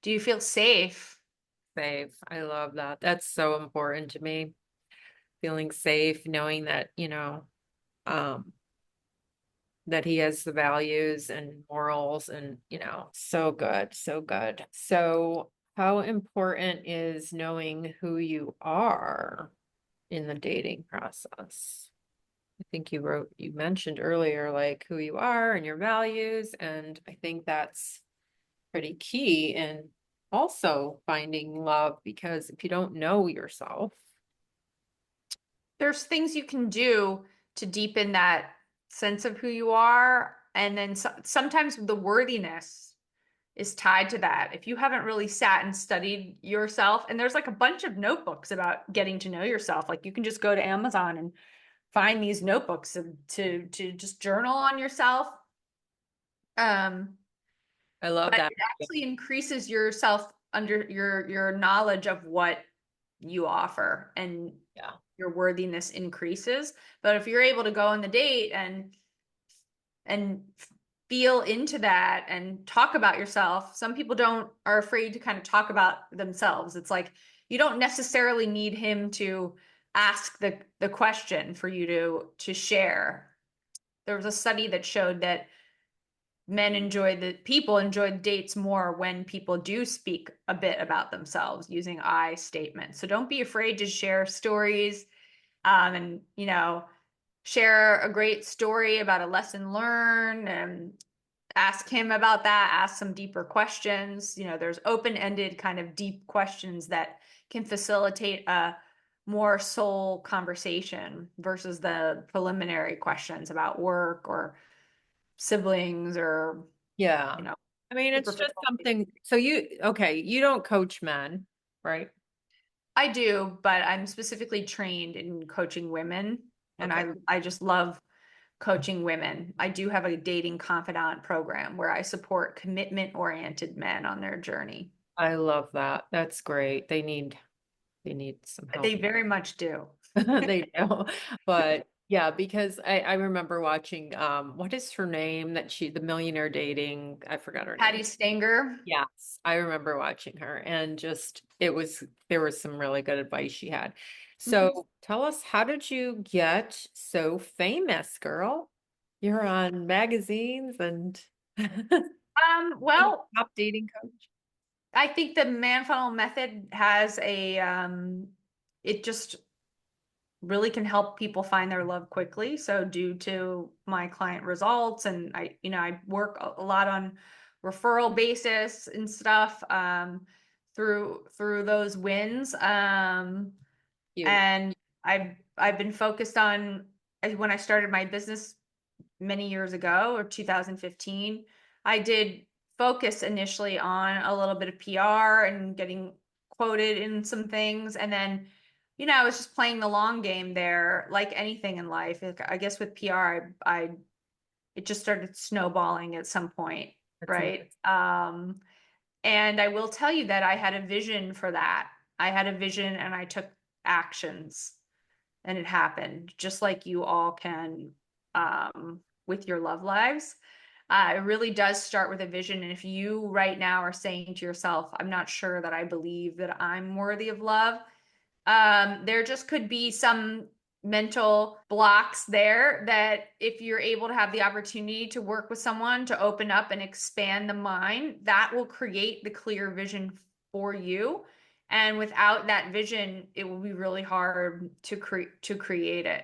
Do you feel safe? safe. I love that. That's so important to me. Feeling safe, knowing that, um, that he has the values and morals and, so good, so good. So how important is knowing who you are in the dating process? I think you mentioned earlier, like who you are and your values. And I think that's pretty key in also finding love, because if you don't know yourself, There's things you can do to deepen that sense of who you are. And then sometimes the worthiness is tied to that. If you haven't really sat and studied yourself, and there's like a bunch of notebooks about getting to know yourself. Like you can just go to Amazon and find these notebooks to just journal on yourself. Um, I love but that. it actually increases yourself under your knowledge of what you offer, and Yeah. your worthiness increases. But if you're able to go on the date and feel into that and talk about yourself, some people don't are afraid to kind of talk about themselves. It's like you don't necessarily need him to ask the question for you to share. There was a study that showed that people enjoy dates more when people do speak a bit about themselves using I statements. So don't be afraid to share stories, and share a great story about a lesson learned, and ask him about that, ask some deeper questions. There's open-ended kind of deep questions that can facilitate a more soul conversation versus the preliminary questions about work or siblings or Yeah. you know I mean, it's just superficial. something. So okay, you don't coach men, right? I do, but I'm specifically trained in coaching women, and Okay. I just love coaching women. I do have a dating confidant program where I support commitment-oriented men on their journey. I love that. That's great. They need some They help. very much do. They do. But yeah, because I remember watching what is her name, the millionaire dating, I forgot her name. Patty Stanger. Yes, I remember watching her, and just there was some really good advice she had. Mhm. So tell us, how did you get so famous, girl? You're on magazines and Well, top dating coach. I think the Manfunnel method has it just really can help people find their love quickly. So due to my client results, and I work a lot on referral basis and stuff, through those wins. Cute. And I've been focused on, when I started my business many years ago, or 2015, I did focus initially on a little bit of PR and getting quoted in some things. And then, I was just playing the long game there, like anything in life. I guess with PR, it just started snowballing at some point, That's right? amazing. And I will tell you that I had a vision for that. I had a vision and I took actions. and it happened, just like you all can with your love lives. It really does start with a vision. And if you right now are saying to yourself, I'm not sure that I believe that I'm worthy of love, there just could be some mental blocks there that if you're able to have the opportunity to work with someone to open up and expand the mind, that will create the clear vision for you. And without that vision, it will be really hard to create it.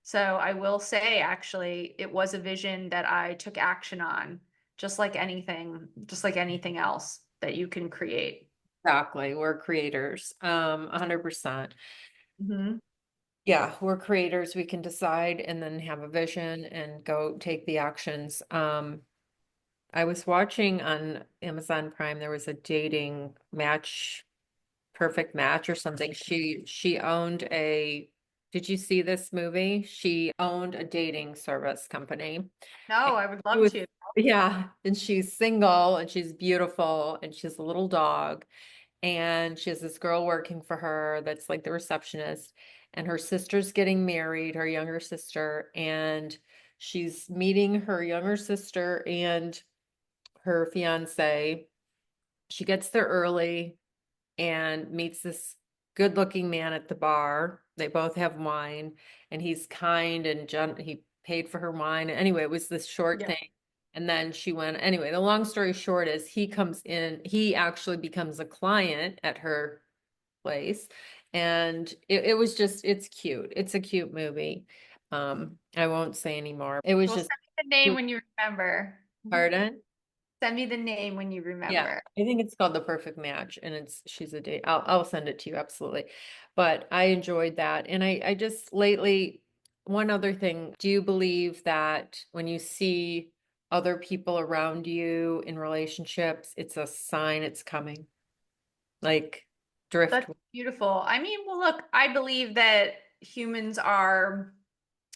So I will say, actually, it was a vision that I took action on, just like anything else that you can create. Exactly. We're creators. 100%. Mm-hmm. Yeah, we're creators. We can decide and then have a vision and go take the actions. I was watching on Amazon Prime, there was a dating match, perfect match or something. She owned a, did you see this movie? She owned a dating service company. No, And I would she love was, to. yeah, and she's single and she's beautiful and she's a little dog. And she has this girl working for her that's like the receptionist, and her sister's getting married, her younger sister, and she's meeting her younger sister and her fiance. She gets there early and meets this good looking man at the bar. They both have wine, and he's kind and he paid for her wine. Anyway, it was this short Yeah. thing. And then she went, anyway, the long story short is he comes in, he actually becomes a client at her place. And it was just, it's cute. It's a cute movie. I won't say anymore. It was Well, just, send me the name when you remember. pardon? Send me the name when you Yeah, remember. I think it's called The Perfect Match, and it's she's a date. I'll send it to you, absolutely. But I enjoyed that. And I just lately, one other thing, do you believe that when you see other people around you in relationships, it's a sign it's coming? Like drift. That's beautiful. I mean, well, look, I believe that humans are,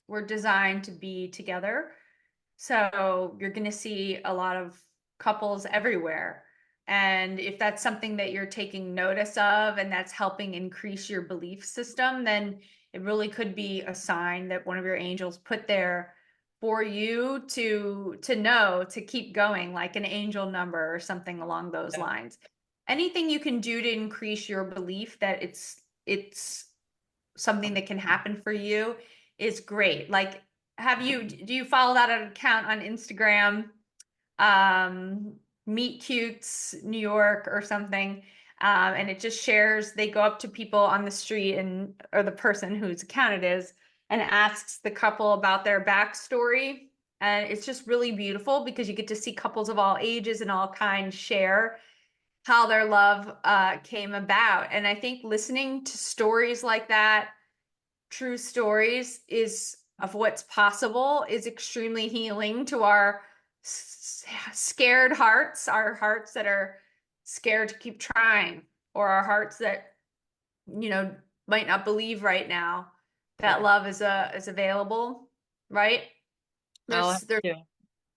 we're designed to be together. So you're going to see a lot of couples everywhere. And if that's something that you're taking notice of and that's helping increase your belief system, then it really could be a sign that one of your angels put there for you to know to keep going, like an angel number or something along those Yeah. lines. Anything you can do to increase your belief that it's something that can happen for you is great. Like, do you follow that account on Instagram? Meet Cutes New York or something. And it just shares, they go up to people on the street and, or the person whose account it is, and asks the couple about their backstory. And it's just really beautiful because you get to see couples of all ages and all kinds share how their love came about. And I think listening to stories like that, true stories is of what's possible, is extremely healing to our scared hearts, our hearts that are scared to keep trying, or our hearts that, you know, might not believe right now that Yeah. love is available, right? I'll have There's to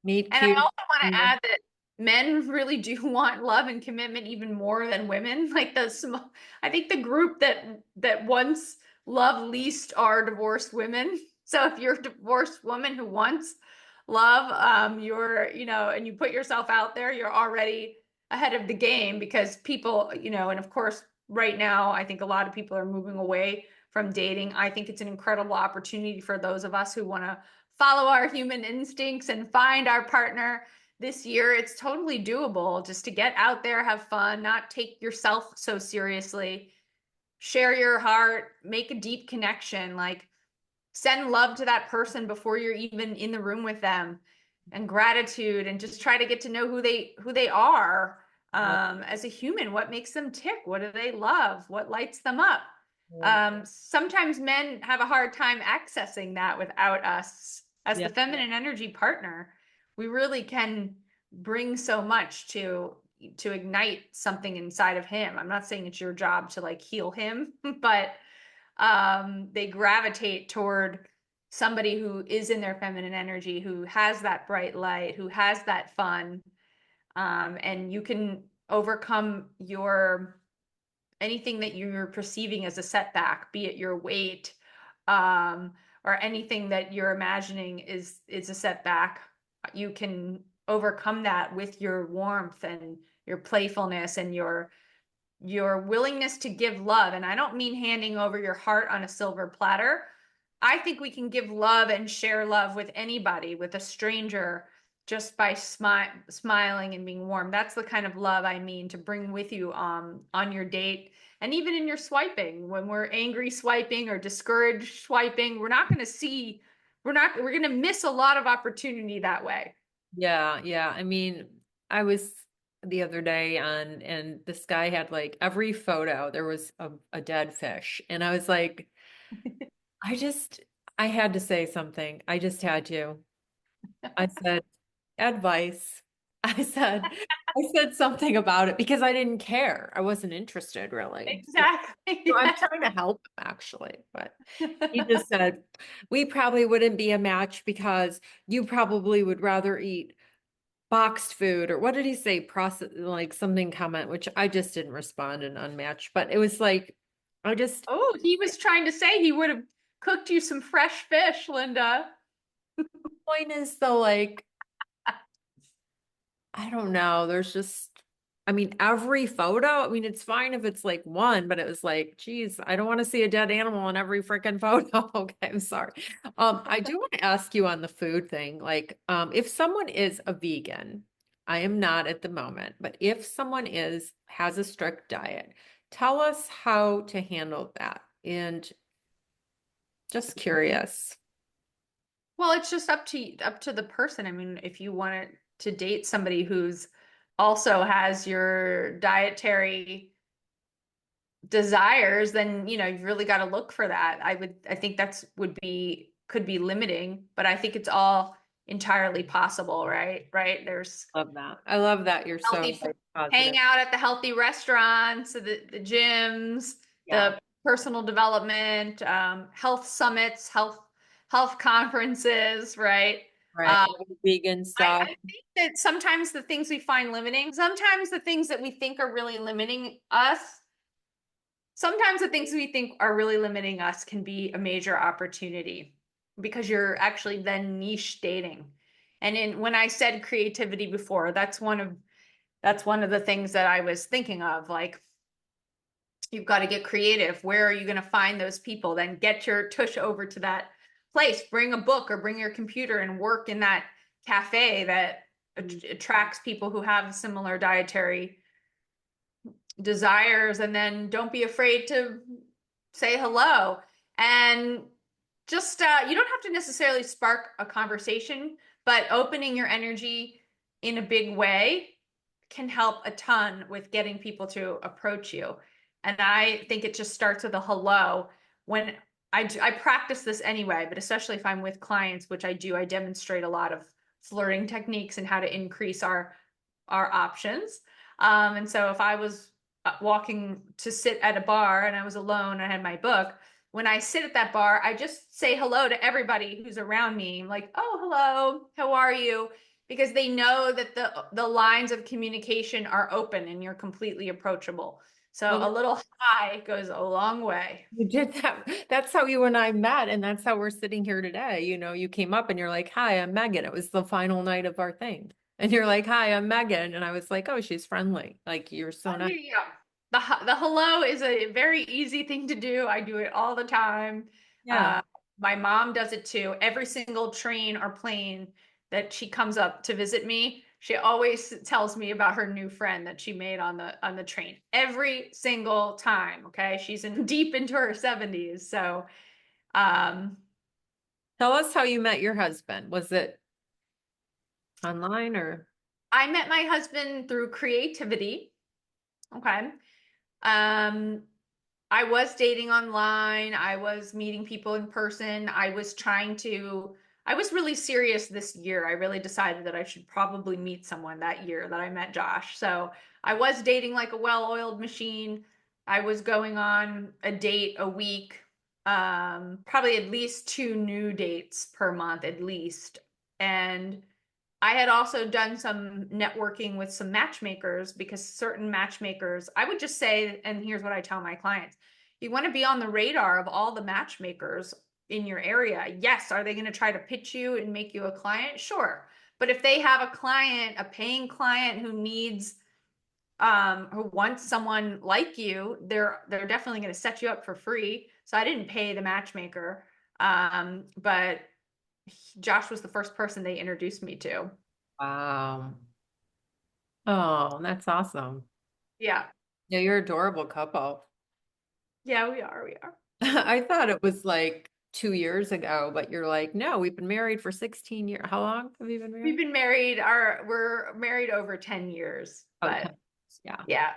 meet and I cute. also want to add that men really do want love and commitment even more than women. Like the small, I think the group that once loved least are divorced women. So if you're a divorced woman who wants love, you're, you know, and you put yourself out there, you're already ahead of the game because people, you know, and of course, right now, I think a lot of people are moving away from dating. I think it's an incredible opportunity for those of us who want to follow our human instincts and find our partner this year. It's totally doable just to get out there, have fun, not take yourself so seriously, share your heart, make a deep connection, like send love to that person before you're even in the room with them, and gratitude, and just try to get to know who they are as a human. What makes them tick? What do they love? What lights them up? Sometimes men have a hard time accessing that without us as the Yeah. feminine energy partner. We really can bring so much to ignite something inside of him. I'm not saying it's your job to like heal him, but they gravitate toward somebody who is in their feminine energy, who has that bright light, who has that fun. And you can overcome your anything that you're perceiving as a setback, be it your weight or anything that you're imagining is a setback, you can overcome that with your warmth and your playfulness and your willingness to give love. And I don't mean handing over your heart on a silver platter. I think we can give love and share love with anybody, with a stranger, just by smiling and being warm. That's the kind of love I mean to bring with you on your date. And even in your swiping, when we're angry swiping or discouraged swiping, we're going to miss a lot of opportunity that way. Yeah, yeah. I mean, I was the other day on, and this guy had like every photo, there was a dead fish. And I was like, I just, I had to say something. I just had to. I said, advice. I said something about it because I didn't care. I wasn't interested really. So Exactly. I'm trying to help him actually, but he just said, we probably wouldn't be a match because you probably would rather eat boxed food, or what did he say? Process, like something comment, which I just didn't respond and unmatched, but it was like, I just, Oh, he was trying to say he would have cooked you some fresh fish, Linda. point is though, like, I don't know. There's just, I mean, every photo, I mean, it's fine if it's like one, but it was like, geez, I don't want to see a dead animal in every freaking photo. Okay, I'm sorry. I do want to ask you on the food thing, like, if someone is a vegan, I am not at the moment, but if someone has a strict diet, tell us how to handle that. And just curious. Well, it's just up to the person. I mean, if you wanted to date somebody who's also has your dietary desires, then you've really got to look for that. I think that's could be limiting, but I think it's all entirely possible, right? Right? There's Love that. I love that you're so healthy like, hang positive. out at the healthy restaurants, the gyms, Yeah. the personal development, health summits, health conferences, right? Right. All the vegan I stuff. think that sometimes the things we find limiting, sometimes the things that we think are really limiting us, sometimes the things we think are really limiting us can be a major opportunity because you're actually then niche dating. And when I said creativity before, that's one of the things that I was thinking of. Like, you've got to get creative. Where are you going to find those people? Then get your tush over to that place. Bring a book or bring your computer and work in that cafe that attracts people who have similar dietary desires. And then don't be afraid to say hello. And just, you don't have to necessarily spark a conversation, but opening your energy in a big way can help a ton with getting people to approach you. And I think it just starts with a hello. When I practice this anyway, but especially if I'm with clients, which I do, I demonstrate a lot of flirting techniques and how to increase our options. And so if I was walking to sit at a bar and I was alone, I had my book. When I sit at that bar, I just say hello to everybody who's around me. Like, oh, hello, how are you? Because they know that the lines of communication are open and you're completely approachable. So a Well, little hi goes a long way. you did that. That's how you and I met, and that's how we're sitting here today. You came up and you're like, "Hi, I'm Megan." It was the final night of our thing. And you're like, "Hi, I'm Megan." And I was like, "Oh, she's friendly." Like you're so Oh, nice. yeah. The hello is a very easy thing to do. I do it all the time. Yeah. Uh, my mom does it too. Every single train or plane that she comes up to visit me, she always tells me about her new friend that she made on the train. Every single time. Okay, she's in deep into her 70s. So, um, Tell us how you met your husband. Was it online or? I met my husband through creativity. Okay. Um, I was dating online. I was meeting people in person. I was really serious this year. I really decided that I should probably meet someone that year that I met Josh. So I was dating like a well-oiled machine. I was going on a date a week, probably at least two new dates per month at least. And I had also done some networking with some matchmakers because certain matchmakers, I would just say, and here's what I tell my clients: you want to be on the radar of all the matchmakers in your area. Yes, are they going to try to pitch you and make you a client? Sure. But if they have a client, a paying client who needs who wants someone like you, they're definitely going to set you up for free. So I didn't pay the matchmaker. But Josh was the first person they introduced me to. Wow. Oh, that's awesome. Yeah. Yeah, you're adorable couple. Yeah, we are. I thought it was like 2 years ago, but you're like, no, we've been married for 16 years. How long have you been We've married? been married, we're married over 10 years, Oh, but 10 years. Yeah. yeah.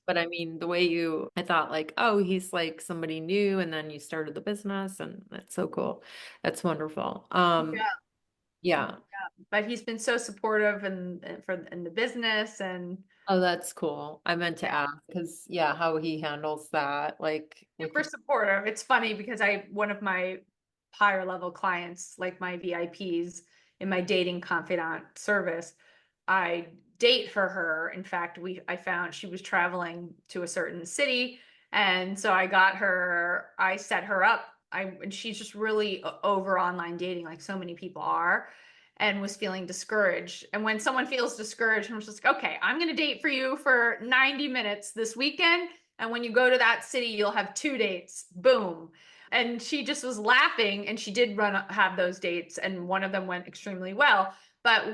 But I mean, the way I thought like, oh, he's like somebody new, and then you started the business, and that's so cool. That's wonderful. Yeah. Yeah. But he's been so supportive in the business and Oh, that's cool. I meant to yeah, ask because yeah, how he handles that, like with super you. supportive. It's funny because one of my higher level clients, like my VIPs in my dating confidant service, I date for her. In fact, I found she was traveling to a certain city, and so I set her up. And she's just really over online dating, like so many people are, and was feeling discouraged. And when someone feels discouraged, I'm just like, okay, I'm gonna date for you for 90 minutes this weekend. And when you go to that city, you'll have 2 dates. Boom. And she just was laughing, and she did have those dates, and one of them went extremely well. But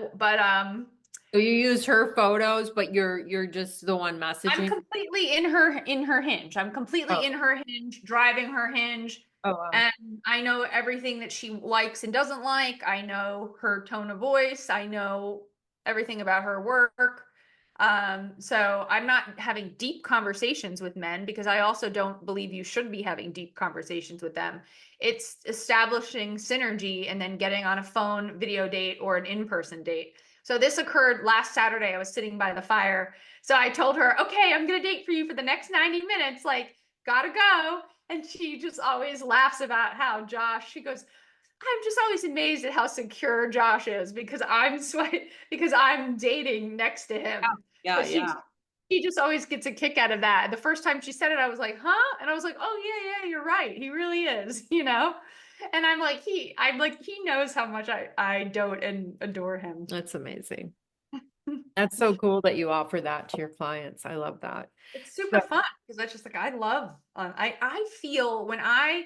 So you use her photos, but you're just the one I'm messaging. completely in her hinge. I'm completely Oh, in her hinge, driving her hinge. oh wow. And I know everything that she likes and doesn't like. I know her tone of voice. I know everything about her work. So I'm not having deep conversations with men because I also don't believe you should be having deep conversations with them. It's establishing synergy and then getting on a phone video date or an in-person date. So this occurred last Saturday. I was sitting by the fire. So I told her, okay, I'm going to date for you for the next 90 minutes. Like, gotta go. And she just always laughs about how she goes, I'm just always amazed at how secure Josh is because because I'm dating next to him. Yeah, So yeah. she just always gets a kick out of that. The first time she said it, I was like, huh? And I was like, oh yeah, you're right. He really is, you know? And I'm like, he knows how much I dote and adore him. That's amazing. That's so cool that you offer that to your clients. I love that. It's super So, fun because that's just like I love I feel when I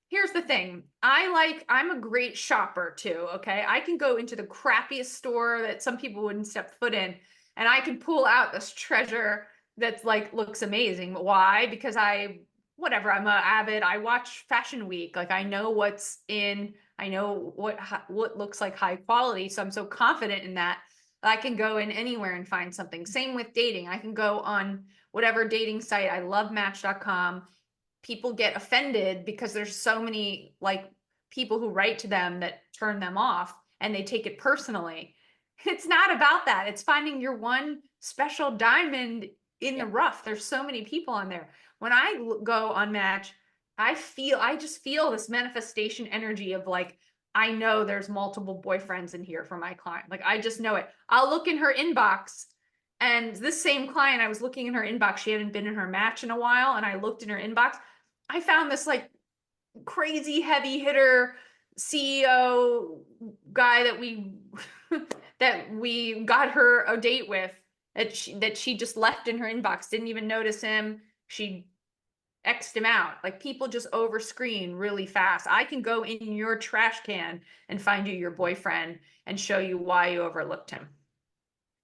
here's the thing. I'm a great shopper too, okay? I can go into the crappiest store that some people wouldn't step foot in and I can pull out this treasure that's like looks amazing. Why? Because I watch Fashion Week. Like I know what's in, I know what looks like high quality, so I'm so confident in that. I can go in anywhere and find something. Same with dating. I can go on whatever dating site. I love match.com. People get offended because there's so many like people who write to them that turn them off and they take it personally. It's not about that. It's finding your one special diamond in yeah. the rough. There's so many people on there. When I go on Match, I just feel this manifestation energy of like, I know there's multiple boyfriends in here for my client. Like, I just know it. I'll look in her inbox, and this same client, I was looking in her inbox. She hadn't been in her Match in a while, and I looked in her inbox. I found this like crazy heavy hitter CEO guy that we that we got her a date with that she just left in her inbox, didn't even notice him. She X'd him out. Like people just over screen really fast. I can go in your trash can and find you your boyfriend and show you why you overlooked him.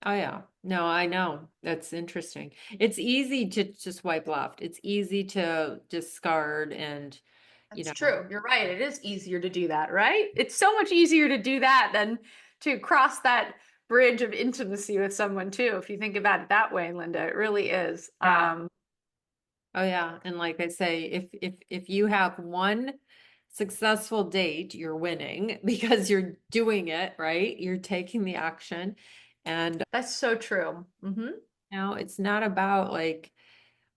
Oh yeah. No, I know. That's interesting. It's easy to just swipe left. It's easy to discard and, you That's know, true. You're right. It is easier to do that, right? It's so much easier to do that than to cross that bridge of intimacy with someone too. If you think about it that way, Linda, it really is. yeah. Oh yeah. And like I say, if you have one successful date, you're winning because you're doing it, right? You're taking the action. And That's so true. it's not about like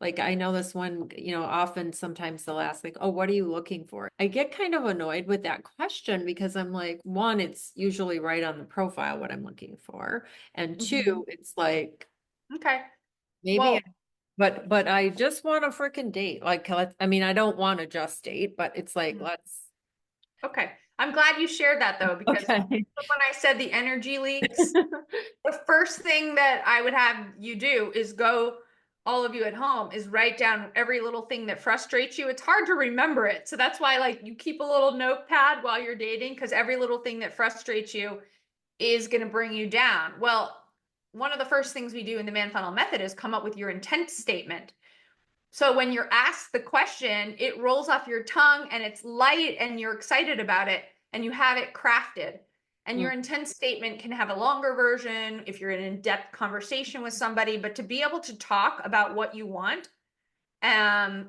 I know this one, often sometimes they'll ask like, "Oh, what are you looking for?" I get kind of annoyed with that question because I'm like, one, it's usually right on the profile what I'm looking for, and hmm two, it's like Okay. maybe, Well, but I just want a freaking date. Like, I mean, I don't want to just date, but it's like mhm. let's. Okay. I'm glad you shared that though, because Okay. when I said the energy leaks, the first thing that I would have you do is go, all of you at home, is write down every little thing that frustrates you. It's hard to remember it. So that's why like you keep a little notepad while you're dating, because every little thing that frustrates you is going to bring you down. Well, one of the first things we do in the Manfunnel method is come up with your intent statement. So when you're asked the question, it rolls off your tongue and it's light and you're excited about it and you have it crafted. And your Mm, intent statement can have a longer version if you're in an in-depth conversation with somebody, but to be able to talk about what you want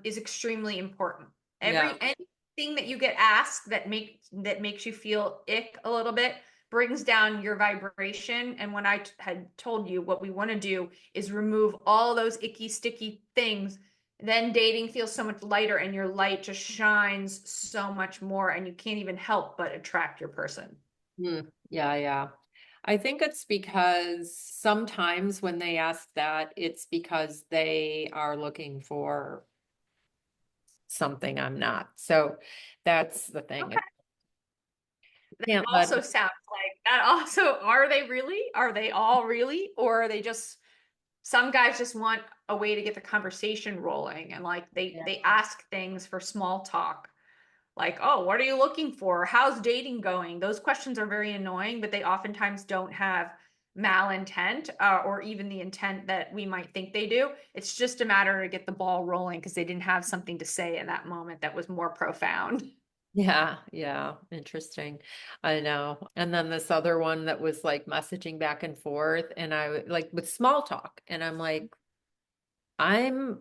is extremely important. yeah. Anything that you get asked that makes you feel ick a little bit brings down your vibration. And when I had told you what we want to do is remove all those icky, sticky things, then dating feels so much lighter and your light just shines so much more and you can't even help but attract your person. Yeah, yeah. I think it's because sometimes when they ask that, it's because they are looking for something I'm not. So that's the thing. Okay. Can't let Also sounds like that also, are they really? Are they all really? Or are they just, some guys just want a way to get the conversation rolling and like yeah. they ask things for small talk. Like, oh, what are you looking for? How's dating going? Those questions are very annoying, but they oftentimes don't have malintent or even the intent that we might think they do. It's just a matter to get the ball rolling because they didn't have something to say in that moment that was more profound. Yeah, yeah, interesting. I know. And then this other one that was like messaging back and forth, and like with small talk, and I'm like, I'm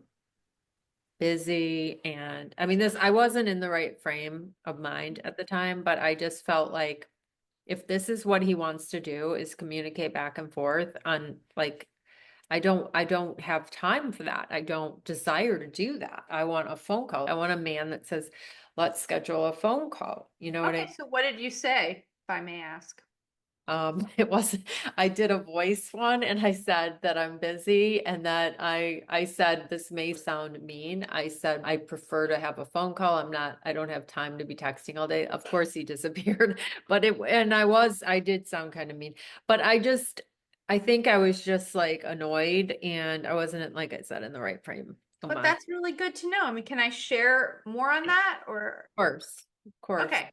busy. And I mean, I wasn't in the right frame of mind at the time, but I just felt like if this is what he wants to do is communicate back and forth on like, I don't have time for that. I don't desire to do that. I want a phone call. I want a man that says, let's schedule a phone call. You know what Okay, I so what did you say, if I may ask? it wasn't, I did a voice one and I said that I'm busy and that I said this may sound mean. I said I prefer to have a phone call. I don't have time to be texting all day. Of course he disappeared, but I did sound kind of mean, but I think I was just like annoyed and I wasn't, like I said, in the right frame of But mind. that's really good to know. I mean, can I share more on that or? Of course. Okay.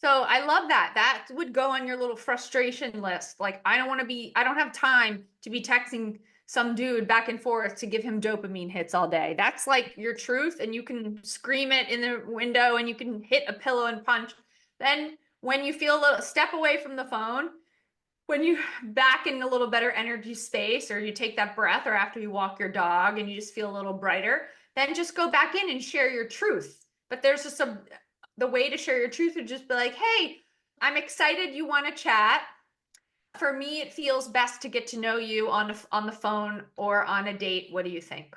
So I love that. That would go on your little frustration list. Like, I don't have time to be texting some dude back and forth to give him dopamine hits all day. That's like your truth, and you can scream it in the window and you can hit a pillow and punch. Then, when you feel a little step away from the phone, when you back in a little better energy space, or you take that breath, or after you walk your dog and you just feel a little brighter, then just go back in and share your truth. But there's just the way to share your truth would just be like, hey, I'm excited you want to chat. For me, it feels best to get to know you on the phone or on a date. What do you think?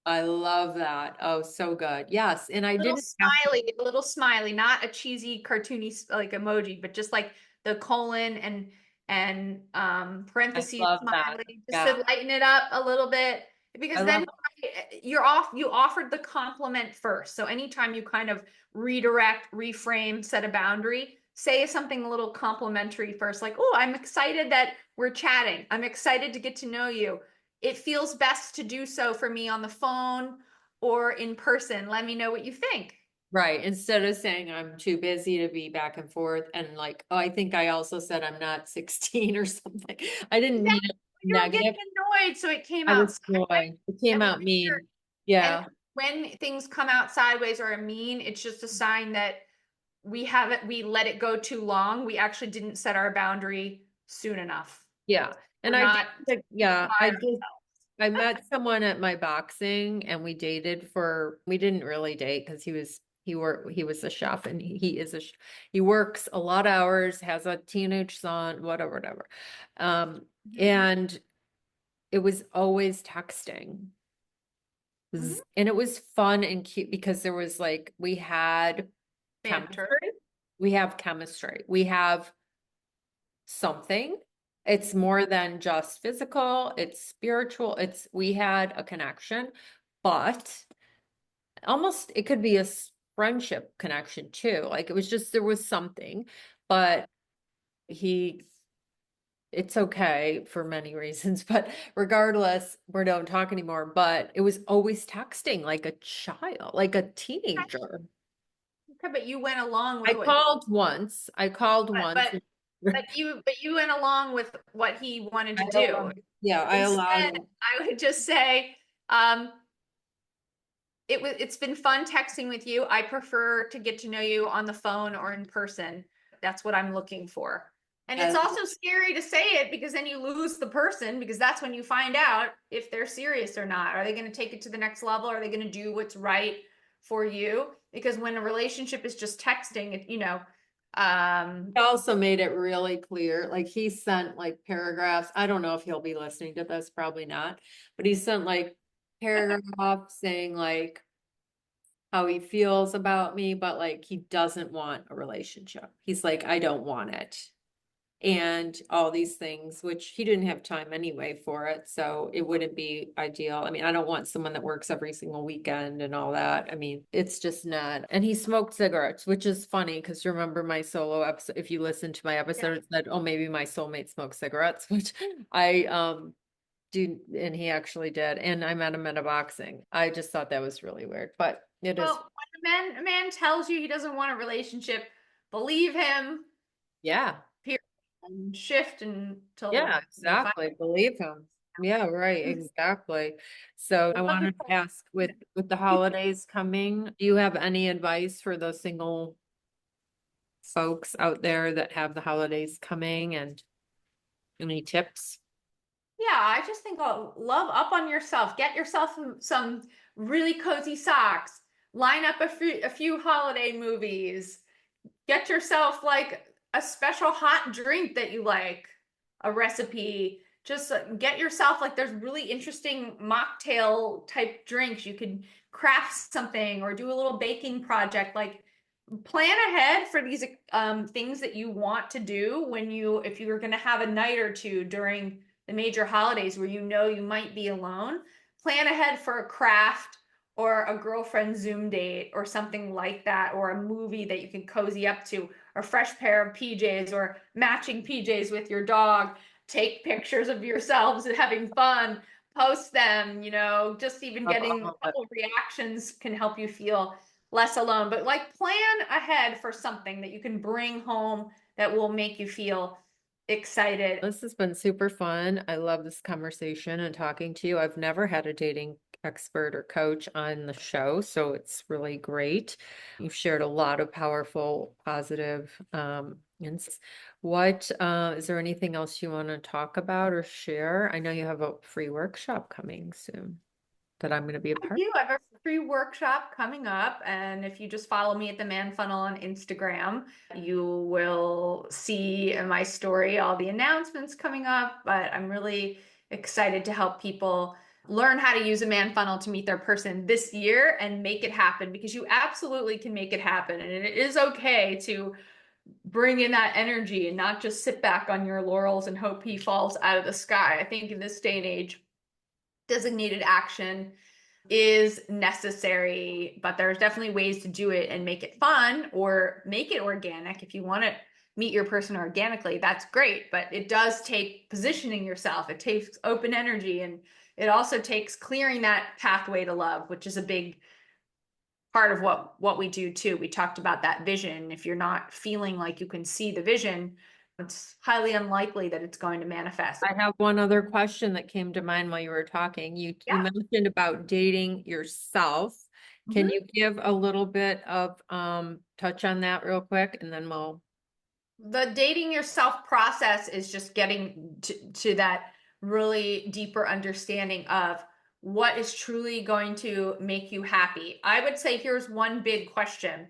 I love that. Oh, so good. Yes. And I Little didn't have to, smiley, a little smiley, not a cheesy cartoony like emoji, but just like the colon and I parentheses love that. smiley, just to Yeah. lighten it up a little bit. I Because love then you offered the compliment first. So anytime you kind of redirect, reframe, set a boundary, say something a little complimentary first, like, oh, I'm excited that we're chatting. I'm excited to get to know you. It feels best to do so for me on the phone or in person. Let me know what you think. Right. Instead of saying I'm too busy to be back and forth and like, oh, I think I also said I'm not 16 or something. I didn't mean Exactly. it You were getting negative. annoyed, so it came I out was sideways. annoyed. It came And out mean. and Yeah. when things come out sideways or are mean, it's just a sign that we let it go too long. We actually didn't set our boundary soon enough. Yeah. We're And I did, not like, yeah, by ourselves. I met someone at my boxing and we didn't really date because he was a chef and he works a lot of hours, has a teenage son, whatever, whatever. Um, Mhm. and it was always texting. Mhm. And it was fun and cute because there was like, we had Banter. chemistry, we have chemistry, we have something. It's more than just physical, it's spiritual, we had a connection, but almost it could be friendship connection too. Like it was just, there was something, but it's okay for many reasons, but regardless, we don't talk anymore. But it was always texting like a child, like a teenager. Okay, but you went along I with what, called once. I called but, once. but you went along with what he wanted I to do. allowed, yeah, I allowed Instead, him. I would just say, um, it's been fun texting with you. I prefer to get to know you on the phone or in person. That's what I'm looking for. And it's I, also scary to say it because then you lose the person, because that's when you find out if they're serious or not. Are they going to take it to the next level? Are they going to do what's right for you? Because when a relationship is just texting, he also made it really clear, like he sent like paragraphs. I don't know if he'll be listening to this, probably not, but he sent like paragraphs saying like how he feels about me, but like he doesn't want a relationship. He's like, I don't want it. And all these things, which he didn't have time anyway for it. So it wouldn't be ideal. I mean, I don't want someone that works every single weekend and all that. I mean, it's just not. And he smoked cigarettes, which is funny because remember my solo episode, if you listen to my episode, it said, oh, maybe my soulmate smokes cigarettes, which I do, and he actually did. And I met him at a boxing. I just thought that was really weird, but it is. well, when a man tells you he doesn't want a relationship, believe him, Yeah. period, and shift Yeah, until you find. exactly. Believe him. Yeah, right, exactly. So I wanted to ask with the holidays coming, do you have any advice for those single folks out there that have the holidays coming and any tips? Yeah, I just think, love up on yourself. Get yourself some really cozy socks. Line up a few holiday movies. Get yourself like a special hot drink that you like, a recipe. Just get yourself like, there's really interesting mocktail type drinks. You could craft something or do a little baking project. Like, plan ahead for these things that you want to do if you're going to have a night or two during the major holidays where you might be alone. Plan ahead for a craft or a girlfriend Zoom date or something like that, or a movie that you can cozy up to, a fresh pair of PJs or matching PJs with your dog. Take pictures of yourselves and having fun, post them, just even Of getting all a of it. couple of reactions can help you feel less alone. But like, plan ahead for something that you can bring home that will make you feel excited. This has been super fun. I love this conversation and talking to you. I've never had a dating expert or coach on the show, so it's really great. You've shared a lot of powerful, positive insights. What is there anything else you want to talk about or share? I know you have a free workshop coming soon that I'm going to be a I part. do have a free workshop coming up, and if you just follow me at the Manfunnel on Instagram, you will see in my story all the announcements coming up. But I'm really excited to help people learn how to use a Manfunnel to meet their person this year and make it happen, because you absolutely can make it happen. And it is okay to bring in that energy and not just sit back on your laurels and hope he falls out of the sky. I think in this day and age, designated action is necessary, but there's definitely ways to do it and make it fun or make it organic. If you want to meet your person organically, that's great, but it does take positioning yourself. It takes open energy, and it also takes clearing that pathway to love, which is a big part of what we do too. We talked about that vision. If you're not feeling like you can see the vision, it's highly unlikely that it's going to manifest. I have one other question that came to mind while you were talking. You Yeah. mentioned about dating yourself. Can Mhm. you give a little bit of touch on that real quick and then we'll The dating yourself process is just getting to that really deeper understanding of what is truly going to make you happy. I would say here's one big question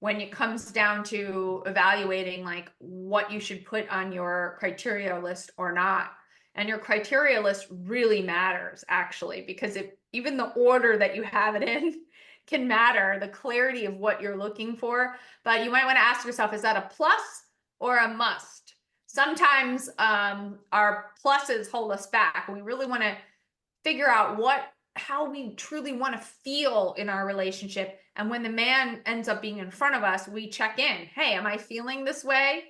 when it comes down to evaluating like what you should put on your criteria list or not. And your criteria list really matters, actually, because if even the order that you have it in can matter, the clarity of what you're looking for. But you might want to ask yourself, is that a plus or a must? Sometimes our pluses hold us back. We really want to figure out what how we truly want to feel in our relationship. And when the man ends up being in front of us, we check in. Hey, am I feeling this way?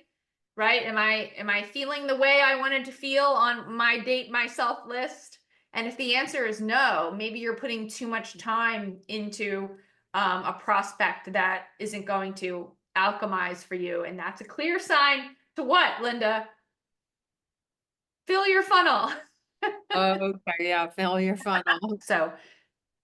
Right? Am I feeling the way I wanted to feel on my date myself list? And if the answer is no, maybe you're putting too much time into a prospect that isn't going to alchemize for you. And that's a clear sign to what, Linda? Fill your funnel. Okay, yeah, fill your funnel. So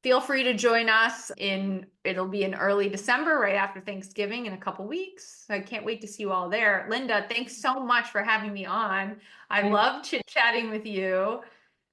feel free to join us it'll be in early December, right after Thanksgiving in a couple weeks. I can't wait to see you all there. Linda, thanks so much for having me on. I love chit-chatting with you,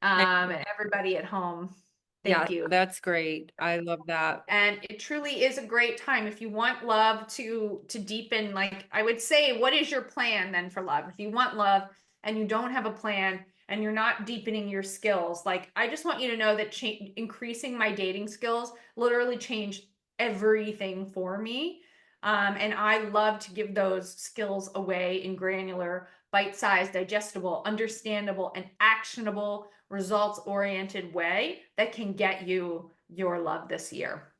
and everybody at home. Yeah, Thank you. that's great. I love that. And it truly is a great time if you want love to deepen. Like I would say, what is your plan then for love? If you want love and you don't have a plan and you're not deepening your skills, like I just want you to know that increasing my dating skills literally changed everything for me. And I love to give those skills away in granular, bite-sized, digestible, understandable, and actionable, results-oriented way that can get you your love this year.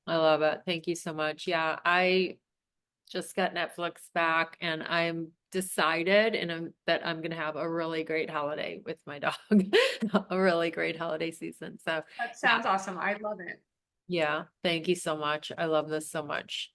I love it. Thank you so much. Yeah, I just got Netflix back and I'm decided and that I'm gonna have a really great holiday with my dog. A really great holiday season. So That yeah, sounds awesome. I love it. yeah, thank you so much. I love this so much.